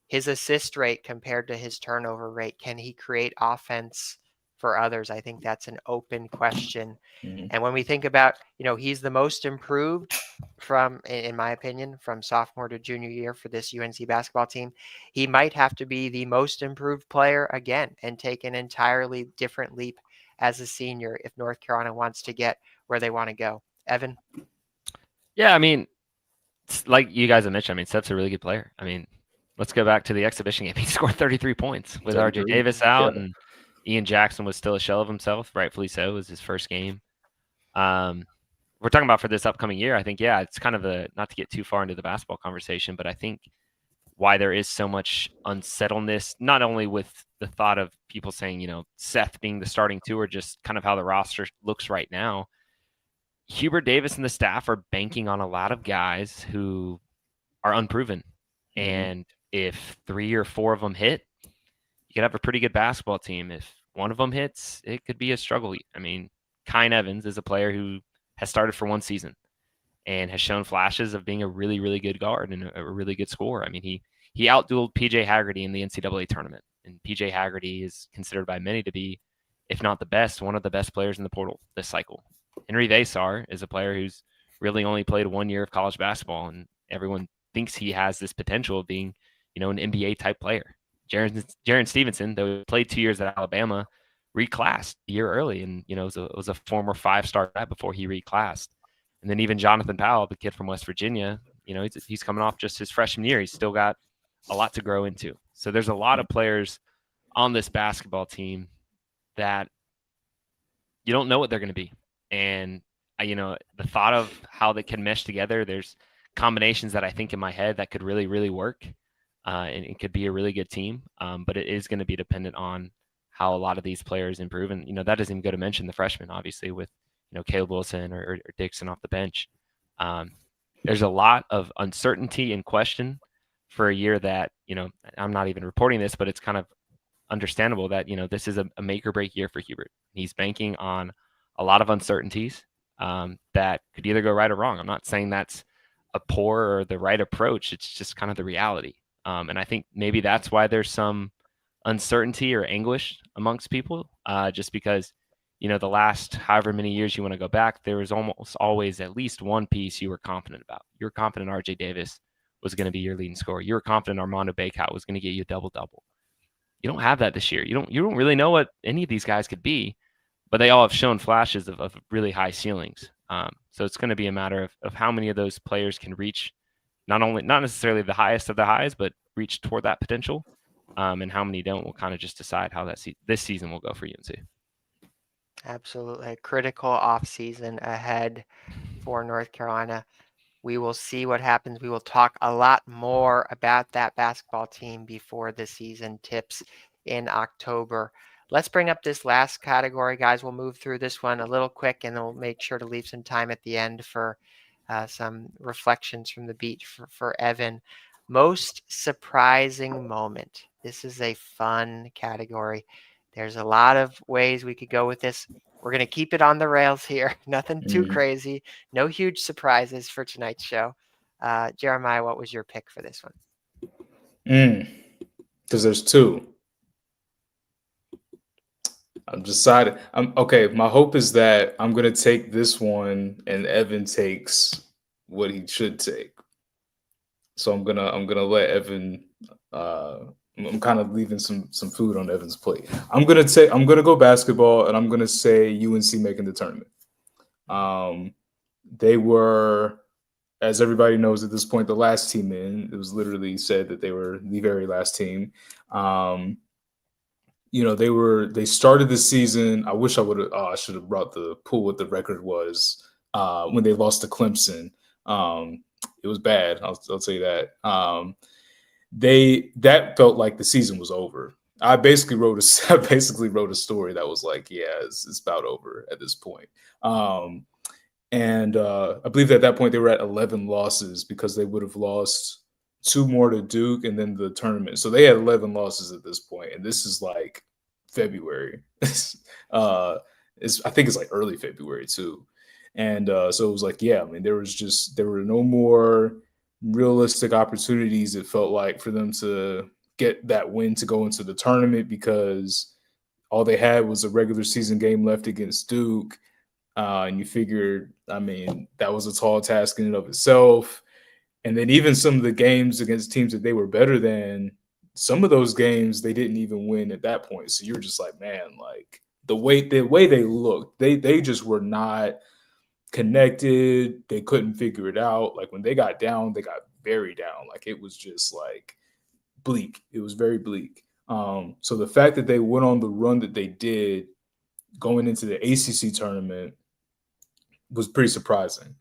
S1: His assist rate compared to his turnover rate, can he create offense for others? I think that's an open question. Mm-hmm. And when we think about, he's the most improved from, in my opinion, from sophomore to junior year for this UNC basketball team, he might have to be the most improved player again and take an entirely different leap as a senior if North Carolina wants to get where they want to go. Evan?
S3: Yeah, I mean, like you guys have mentioned, I mean, Seth's a really good player. I mean, let's go back to the exhibition game. He scored 33 points with RJ Davis out, and Ian Jackson was still a shell of himself, rightfully so. It was his first game. We're talking about for this upcoming year. I think, yeah, it's kind of not to get too far into the basketball conversation, but I think why there is so much unsettledness, not only with the thought of people saying, Seth being the starting two, or just kind of how the roster looks right now. Hubert Davis and the staff are banking on a lot of guys who are unproven. Mm-hmm. And if 3 or 4 of them hit, you could have a pretty good basketball team. If one of them hits, it could be a struggle. I mean, Kyle Evans is a player who has started for 1 season and has shown flashes of being a really, really good guard and a really good scorer. I mean, he outdueled PJ Haggerty in the NCAA tournament, and PJ Haggerty is considered by many to be, if not the best, one of the best players in the portal this cycle. Henry Vesar is a player who's really only played 1 year of college basketball, and everyone thinks he has this potential of being, an NBA type player. Jaren Stevenson, though he played 2 years at Alabama, reclassed a year early, and it was a former 5-star guy before he reclassed. And then even Jonathan Powell, the kid from West Virginia, he's coming off just his freshman year. He's still got a lot to grow into. So there's a lot of players on this basketball team that you don't know what they're going to be. And, the thought of how they can mesh together, there's combinations that I think in my head that could really, really work. And it could be a really good team. But it is going to be dependent on how a lot of these players improve. And, that doesn't even go to mention the freshmen, obviously, with, Caleb Wilson or Dixon off the bench. There's a lot of uncertainty and question for a year that, I'm not even reporting this, but it's kind of understandable that, this is a make or break year for Hubert. He's banking on a lot of uncertainties that could either go right or wrong. I'm not saying that's a poor or the right approach. It's just kind of the reality. And I think maybe that's why there's some uncertainty or anguish amongst people, just because, the last however many years you want to go back, there was almost always at least one piece you were confident about. You were confident RJ Davis was going to be your leading scorer. You were confident Armando Bacot was going to get you a double-double. You don't have that this year. You don't really know what any of these guys could be, but they all have shown flashes of really high ceilings. So it's going to be a matter of how many of those players can reach not necessarily the highest of the highs, but reach toward that potential. And how many don't will kind of just decide how this season will go for UNC.
S1: Absolutely. A critical offseason ahead for North Carolina. We will see what happens. We will talk a lot more about that basketball team before the season tips in October. Let's bring up this last category, guys. We'll move through this one a little quick, and then we'll make sure to leave some time at the end for some reflections from the beat for Evan. Most surprising moment. This is a fun category. There's a lot of ways we could go with this. We're going to keep it on the rails here. Nothing too crazy. No huge surprises for tonight's show. Jeremiah, what was your pick for this one?
S2: Because there's two. I'm decided. Okay. My hope is that I'm gonna take this one, and Evan takes what he should take. So I'm gonna let Evan. I'm kind of leaving some food on Evan's plate. I'm gonna go basketball, and I'm gonna say UNC making the tournament. They were, as everybody knows at this point, the last team in. It was literally said that they were the very last team. They started the season. I wish I would have. I should have brought the pool what the record was when they lost to Clemson. It was bad. I'll tell you that. That felt like the season was over. I basically wrote a story that was like, yeah, it's about over at this point. And I believe at that point they were at 11 losses because they would have lost 2 more to Duke and then the tournament. So they had 11 losses at this point, and this is like February. I think it's like early February too. And so it was like, yeah, I mean, there were no more realistic opportunities, it felt like, for them to get that win to go into the tournament because all they had was a regular season game left against Duke. And you figured, I mean, that was a tall task in and of itself. And then even some of the games against teams that they were better than, some of those games they didn't even win at that point. So you're just like, man, like the way they looked, they just were not connected. They couldn't figure it out. Like when they got down, they got very down. Like it was just like bleak. It was very bleak. So the fact that they went on the run that they did going into the ACC tournament was pretty surprising.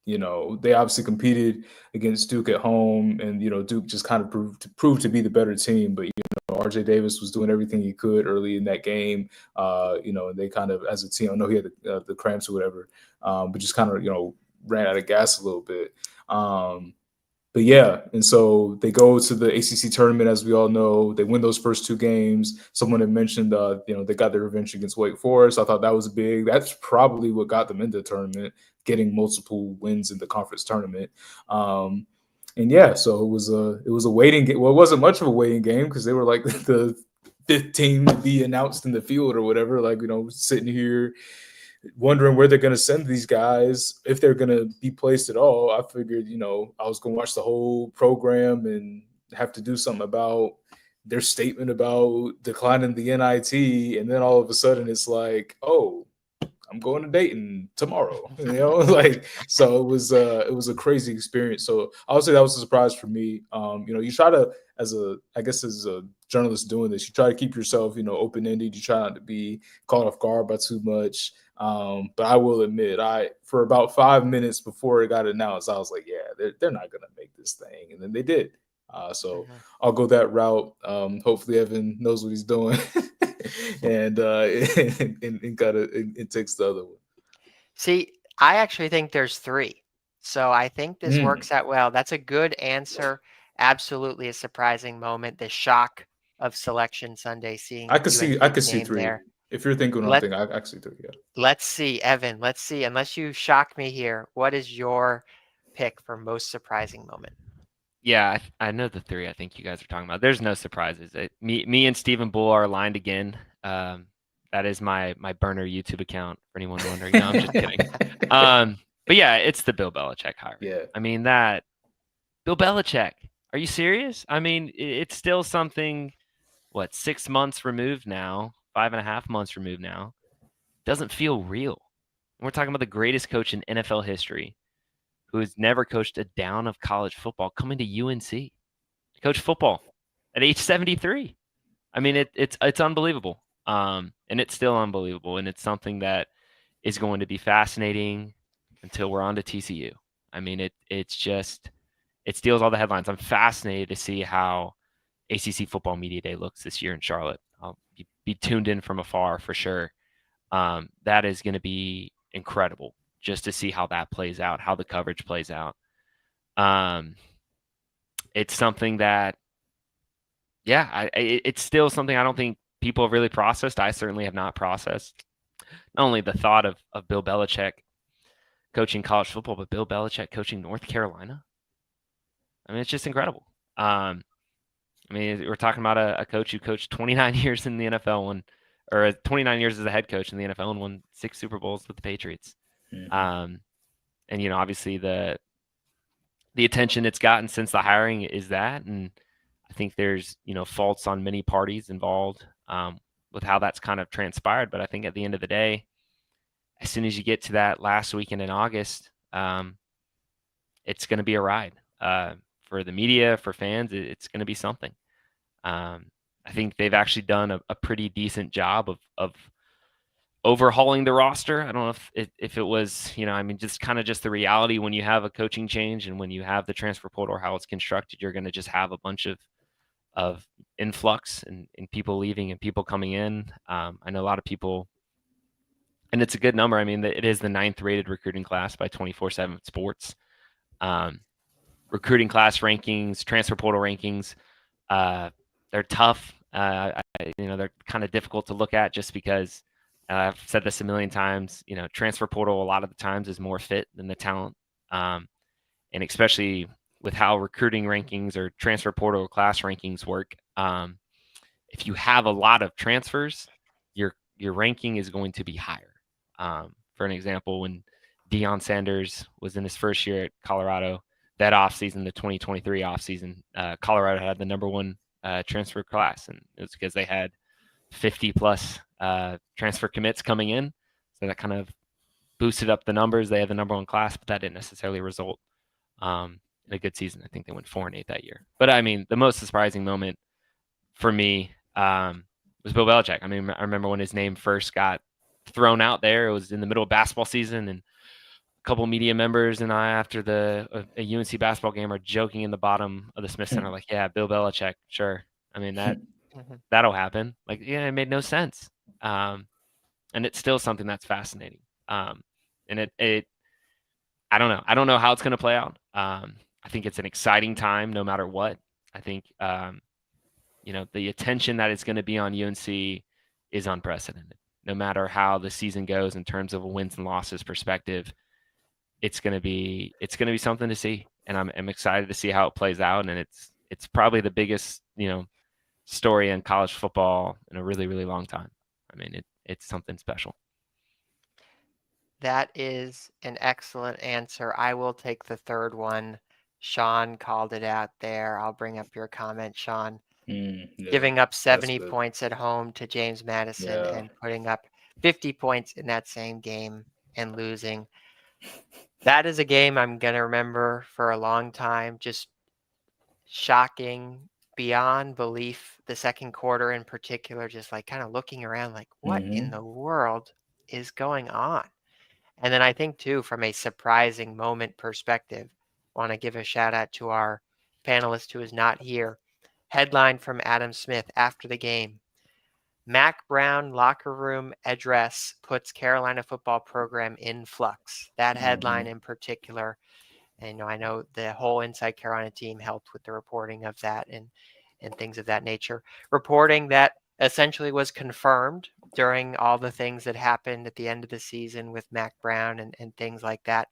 S2: They obviously competed against Duke at home, and Duke just kind of proved to be the better team. But RJ Davis was doing everything he could early in that game. They kind of, as a team, I know he had the cramps or whatever, but just kind of ran out of gas a little bit. But yeah, and so they go to the ACC tournament, as we all know. They win those first 2 games. Someone had mentioned, they got their revenge against Wake Forest. I thought that was big. That's probably what got them into the tournament, getting multiple wins in the conference tournament. And yeah, so it was a waiting game. Well, it wasn't much of a waiting game because they were like the 5th team to be announced in the field or whatever. Like, sitting here wondering where they're going to send these guys, if they're going to be placed at all. I figured, I was going to watch the whole program and have to do something about their statement about declining the NIT. And then all of a sudden it's like, oh, I'm going to Dayton tomorrow, so it was a crazy experience. So I would say that was a surprise for me. You try to, as a journalist doing this, you try to keep yourself, open-ended. You try not to be caught off guard by too much. But I will admit, for about 5 minutes before it got announced, I was like, yeah, they're not going to make this thing. And then they did. So I'll go that route. Hopefully Evan knows what he's doing and takes the other one.
S1: See, I actually think there's 3. So I think this works out well. That's a good answer. Absolutely a surprising moment. The shock of Selection Sunday, seeing
S2: I could see 3
S1: there.
S2: If you're thinking one thing, I actually 3. Yeah.
S1: Let's see, Evan. Let's see. Unless you shock me here, what is your pick for most surprising moment?
S3: Yeah, I know the 3 I think you guys are talking about. There's no surprises. Me and Stephen Bull are aligned again. That is my burner YouTube account, for anyone wondering. No, I'm just kidding. But yeah, it's the Bill Belichick hire.
S2: Yeah.
S3: I mean, that Bill Belichick. Are you serious? I mean, it's still something, 6 months removed now, 5.5 months removed now. Doesn't feel real. We're talking about the greatest coach in NFL history, who has never coached a down of college football, coming to UNC to coach football at age 73. I mean, it's unbelievable. And it's still unbelievable. And it's something that is going to be fascinating until we're on to TCU. I mean, it steals all the headlines. I'm fascinated to see how ACC Football Media Day looks this year in Charlotte. I'll be tuned in from afar for sure. That is going to be incredible just to see how that plays out, how the coverage plays out. It's something that, yeah, it's still something I don't think people have really processed. I certainly have not processed. Not only the thought of Bill Belichick coaching college football, but Bill Belichick coaching North Carolina. I mean, it's just incredible. I mean, we're talking about a coach who coached 29 years in the NFL, or 29 years as a head coach in the NFL, and won 6 Super Bowls with the Patriots.
S2: Mhm.
S3: And obviously the attention it's gotten since the hiring is that, and I think there's faults on many parties involved with how that's kind of transpired. But I think at the end of the day, as soon as you get to that last weekend in August, it's going to be a ride for the media, for fans. It's going to be something. I think they've actually done a pretty decent job of overhauling the roster. I don't know if it was, I mean, just kind of just the reality when you have a coaching change and when you have the transfer portal, how it's constructed, you're going to just have a bunch of influx and people leaving and people coming in. I know a lot of people, and it's a good number. I mean, it is the 9th rated recruiting class by 24/7 Sports. Recruiting class rankings, transfer portal rankings, they're tough. They're kind of difficult to look at just because I've said this a million times. Transfer portal a lot of the times is more fit than the talent, and especially with how recruiting rankings or transfer portal class rankings work. If you have a lot of transfers, your ranking is going to be higher. For an example, when Deion Sanders was in his first year at Colorado, that offseason, the 2023 offseason, Colorado had the number 1 transfer class, and it was because they had 50 plus transfer commits coming in. So that kind of boosted up the numbers. They had the number 1 class, but that didn't necessarily result in a good season. I think they went 4-8 that year. But I mean, the most surprising moment for me was Bill Belichick. I mean, I remember when his name first got thrown out there. It was in the middle of basketball season, and a couple media members and I, after a UNC basketball game, are joking in the bottom of the Smith Center, like, "Yeah, Bill Belichick, sure." I mean, that'll happen. Like, yeah, it made no sense, and it's still something that's fascinating. And I don't know. I don't know how it's going to play out. I think it's an exciting time, no matter what. I think the attention that is going to be on UNC is unprecedented. No matter how the season goes in terms of a wins and losses perspective, it's going to be something to see, and I'm excited to see how it plays out. And it's probably the biggest story in college football in a really, really long time. I mean, it's something special.
S1: That is an excellent answer. I will take the third one. Sean called it out there. I'll bring up your comment, Sean.
S2: Yeah,
S1: Giving up 70
S2: good.
S1: points at home to James Madison
S2: Yeah.
S1: and putting up 50 points in that same game and losing. That is a game I'm going to remember for a long time. Just shocking, beyond belief. The second quarter in particular, just like kind of looking around like, what in the world is going on? And then I think too, from a surprising moment perspective, want to give a shout out to our panelist who is not here. Headline from Adam Smith after the game: Mac Brown locker room address puts Carolina football program in flux. That headline in particular, and I know the whole Inside Carolina team helped with the reporting of that and things of that nature. Reporting that essentially was confirmed during all the things that happened at the end of the season with Mac Brown and things like that.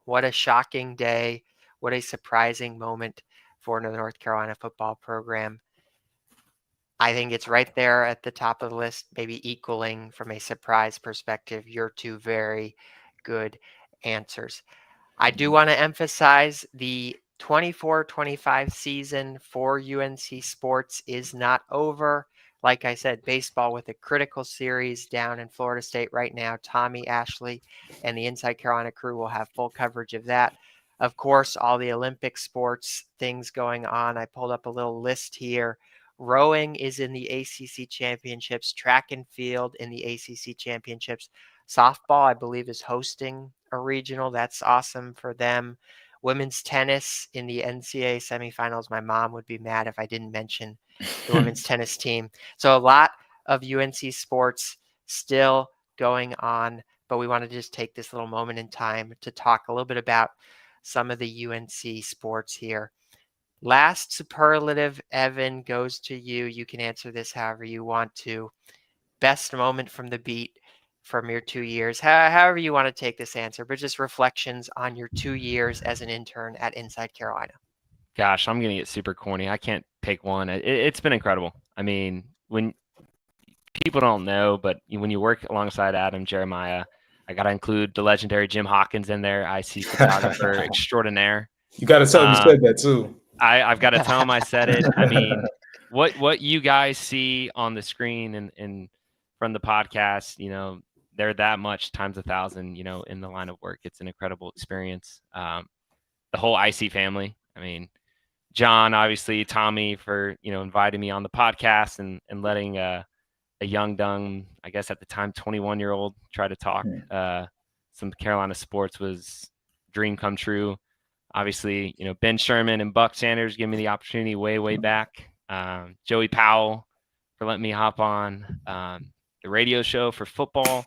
S1: What a shocking day. What a surprising moment for the North Carolina football program. I think it's right there at the top of the list, maybe equaling from a surprise perspective your 2 very good answers. I do want to emphasize the 24-25 season for UNC sports is not over. Like I said, baseball with a critical series down in Florida State right now. Tommy, Ashley, and the Inside Carolina crew will have full coverage of that. Of course, all the Olympic sports things going on. I pulled up a little list here. Rowing is in the ACC championships, track and field in the ACC championships. Softball, I believe, is hosting a regional. That's awesome for them. Women's tennis in the NCAA semifinals. My mom would be mad if I didn't mention the women's tennis team. So a lot of UNC sports still going on, but we want to just take this little moment in time to talk a little bit about some of the UNC sports here. Last superlative, Evan, goes to you. You can answer this however you want to. Best moment from the beat from your 2 years, however you want to take this answer, but just reflections on your 2 years as an intern at Inside Carolina.
S3: Gosh, I'm going to get super corny. I can't pick one. It's been incredible. I mean, when people don't know, but when you work alongside Adam Jeremiah, I got to include the legendary Jim Hawkins in there, IC photographer extraordinaire.
S2: You got to tell him you said that too.
S3: I've got to tell him I said it. I mean, what you guys see on the screen and from the podcast, they're that much times 1,000, in the line of work. It's an incredible experience. The whole IC family. I mean, John, obviously, Tommy for, inviting me on the podcast and letting a young, dumb, I guess at the time, 21-year-old try to talk. Some Carolina sports was dream come true. Obviously, Ben Sherman and Buck Sanders gave me the opportunity way back. Joey Powell for letting me hop on the radio show for football.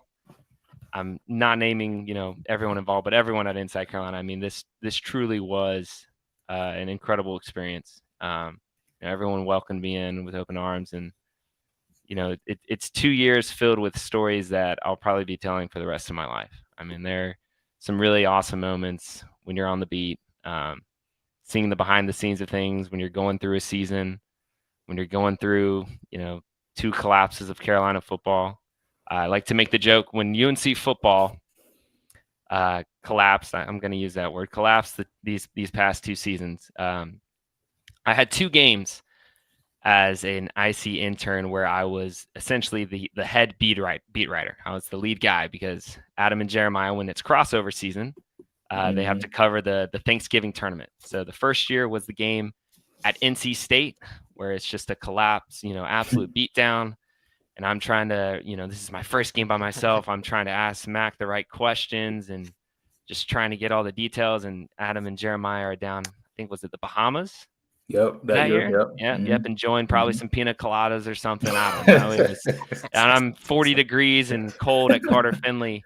S3: I'm not naming, everyone involved, but everyone at Inside Carolina. I mean, this truly was an incredible experience. Everyone welcomed me in with open arms, and it's 2 years filled with stories that I'll probably be telling for the rest of my life. I mean, there are some really awesome moments when you're on the beat, seeing the behind the scenes of things when you're going through a season, when you're going through, 2 collapses of Carolina football. I like to make the joke when UNC football collapsed. I'm going to use that word, collapsed these past 2 seasons. I had 2 games as an IC intern where I was essentially the head beat writer. I was the lead guy because Adam and Jeremiah, when it's crossover season, they have to cover the Thanksgiving tournament. So the first year was the game at NC State where it's just a collapse, absolute beatdown. And I'm trying to, this is my first game by myself. I'm trying to ask Mac the right questions and just trying to get all the details. And Adam and Jeremiah are down, I think, was it the Bahamas?
S2: Yep, that year.
S3: Yep, enjoying probably some pina coladas or something. I don't know. It was, and I'm 40 degrees and cold at Carter Finley.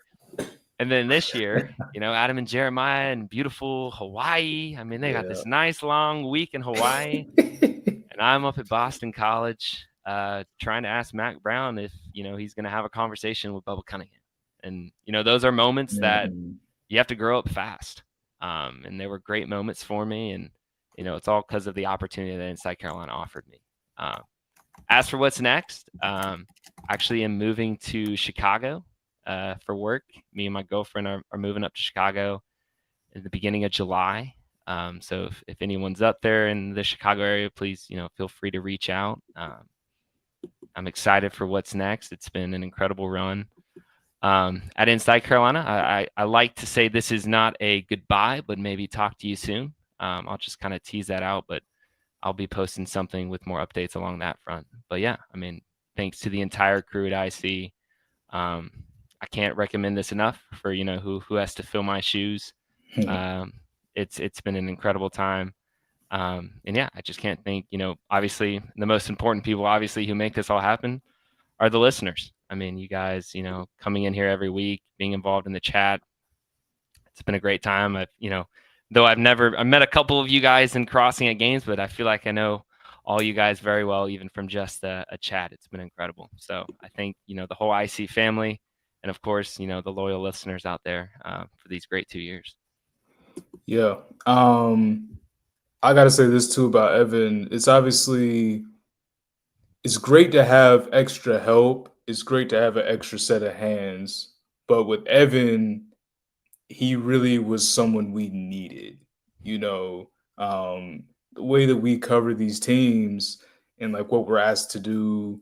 S3: And then this year, Adam and Jeremiah in beautiful Hawaii. I mean, they got this nice long week in Hawaii. And I'm up at Boston College trying to ask Mac Brown if, he's going to have a conversation with Bubba Cunningham. And, those are moments that you have to grow up fast. And they were great moments for me. And, it's all because of the opportunity that Inside Carolina offered me. As for what's next, actually am moving to Chicago for work. Me and my girlfriend are moving up to Chicago in the beginning of July. So if anyone's up there in the Chicago area, please, feel free to reach out. I'm excited for what's next. It's been an incredible run at Inside Carolina. I like to say this is not a goodbye, but maybe talk to you soon. I'll just kind of tease that out, but I'll be posting something with more updates along that front. But yeah, I mean, thanks to the entire crew at IC. I can't recommend this enough for, who has to fill my shoes. It's been an incredible time. And yeah, I just can't think, obviously the most important people, obviously, who make this all happen are the listeners. I mean, you guys, coming in here every week, being involved in the chat. It's been a great time. Though I met a couple of you guys in crossing at games, but I feel like I know all you guys very well, even from just a chat. It's been incredible. So I thank, the whole IC family and of course, the loyal listeners out there for these great 2 years.
S2: Yeah. I got to say this too about Evan. It's great to have extra help. It's great to have an extra set of hands. But with Evan, he really was someone we needed. The way that we cover these teams and like what we're asked to do,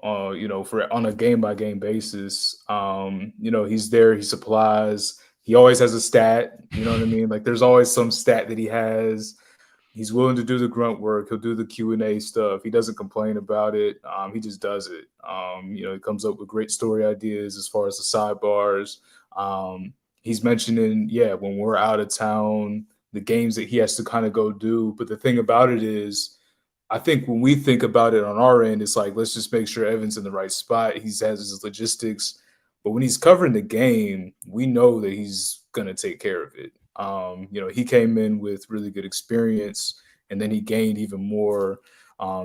S2: for on a game by game basis. He's there, he supplies, he always has a stat, you know what I mean? Like there's always some stat that he has. He's willing to do the grunt work. He'll do the Q&A stuff. He doesn't complain about it. He just does it. He comes up with great story ideas as far as the sidebars. he's mentioning, when we're out of town, the games that he has to kind of go do. But the thing about it is, I think when we think about it on our end, it's like, let's just make sure Evan's in the right spot. He has his logistics. But when he's covering the game, we know that he's going to take care of it. He came in with really good experience, and then he gained even more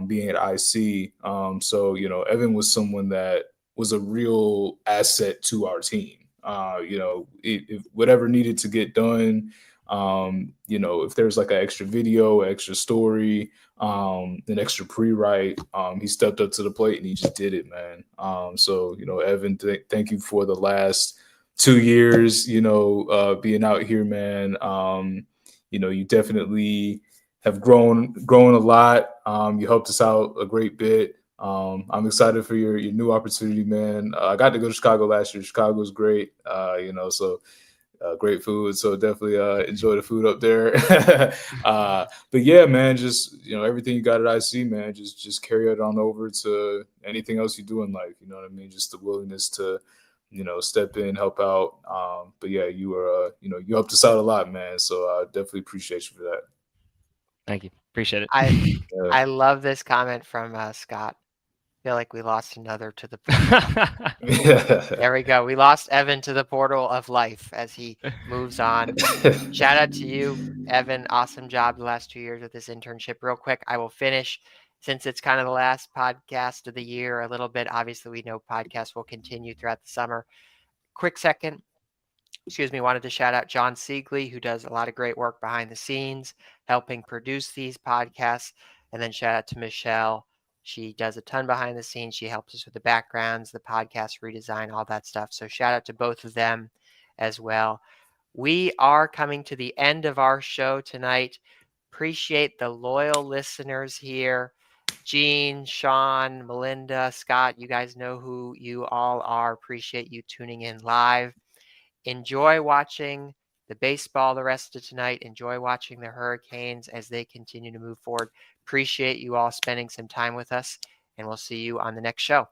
S2: being at IC. So, Evan was someone that was a real asset to our team. If whatever needed to get done, if there's like an extra video, extra story, an extra pre-write, he stepped up to the plate and he just did it, man. So, Evan, thank you for the last 2 years, being out here, man. You definitely have grown a lot. You helped us out a great bit. I'm excited for your new opportunity, man. I got to go to Chicago last year. Chicago was great, so great food. So definitely enjoy the food up there. But yeah, man, just, everything you got at IC, man, just carry it on over to anything else you do in life. You know what I mean? Just the willingness to, step in, help out. But yeah, you were, you helped us out a lot, man. So I definitely appreciate you for that.
S3: Thank you. Appreciate it.
S1: I love this comment from Scott. Feel like we lost another to the portal. There we go. We lost Evan to the portal of life as he moves on. Shout out to you, Evan. Awesome job the last 2 years with this internship. Real quick, I will finish since it's kind of the last podcast of the year a little bit. Obviously, we know podcasts will continue throughout the summer. Quick second. Wanted to shout out John Siegley, who does a lot of great work behind the scenes, helping produce these podcasts. And then shout out to Michelle. She does a ton behind the scenes. She helps us with the backgrounds, the podcast redesign, all that stuff. So shout out to both of them as well. We are coming to the end of our show tonight. Appreciate the loyal listeners here. Gene, Sean, Melinda, Scott, you guys know who you all are. Appreciate you tuning in live. Enjoy watching the baseball the rest of tonight. Enjoy watching the Hurricanes as they continue to move forward. Appreciate you all spending some time with us, and we'll see you on the next show.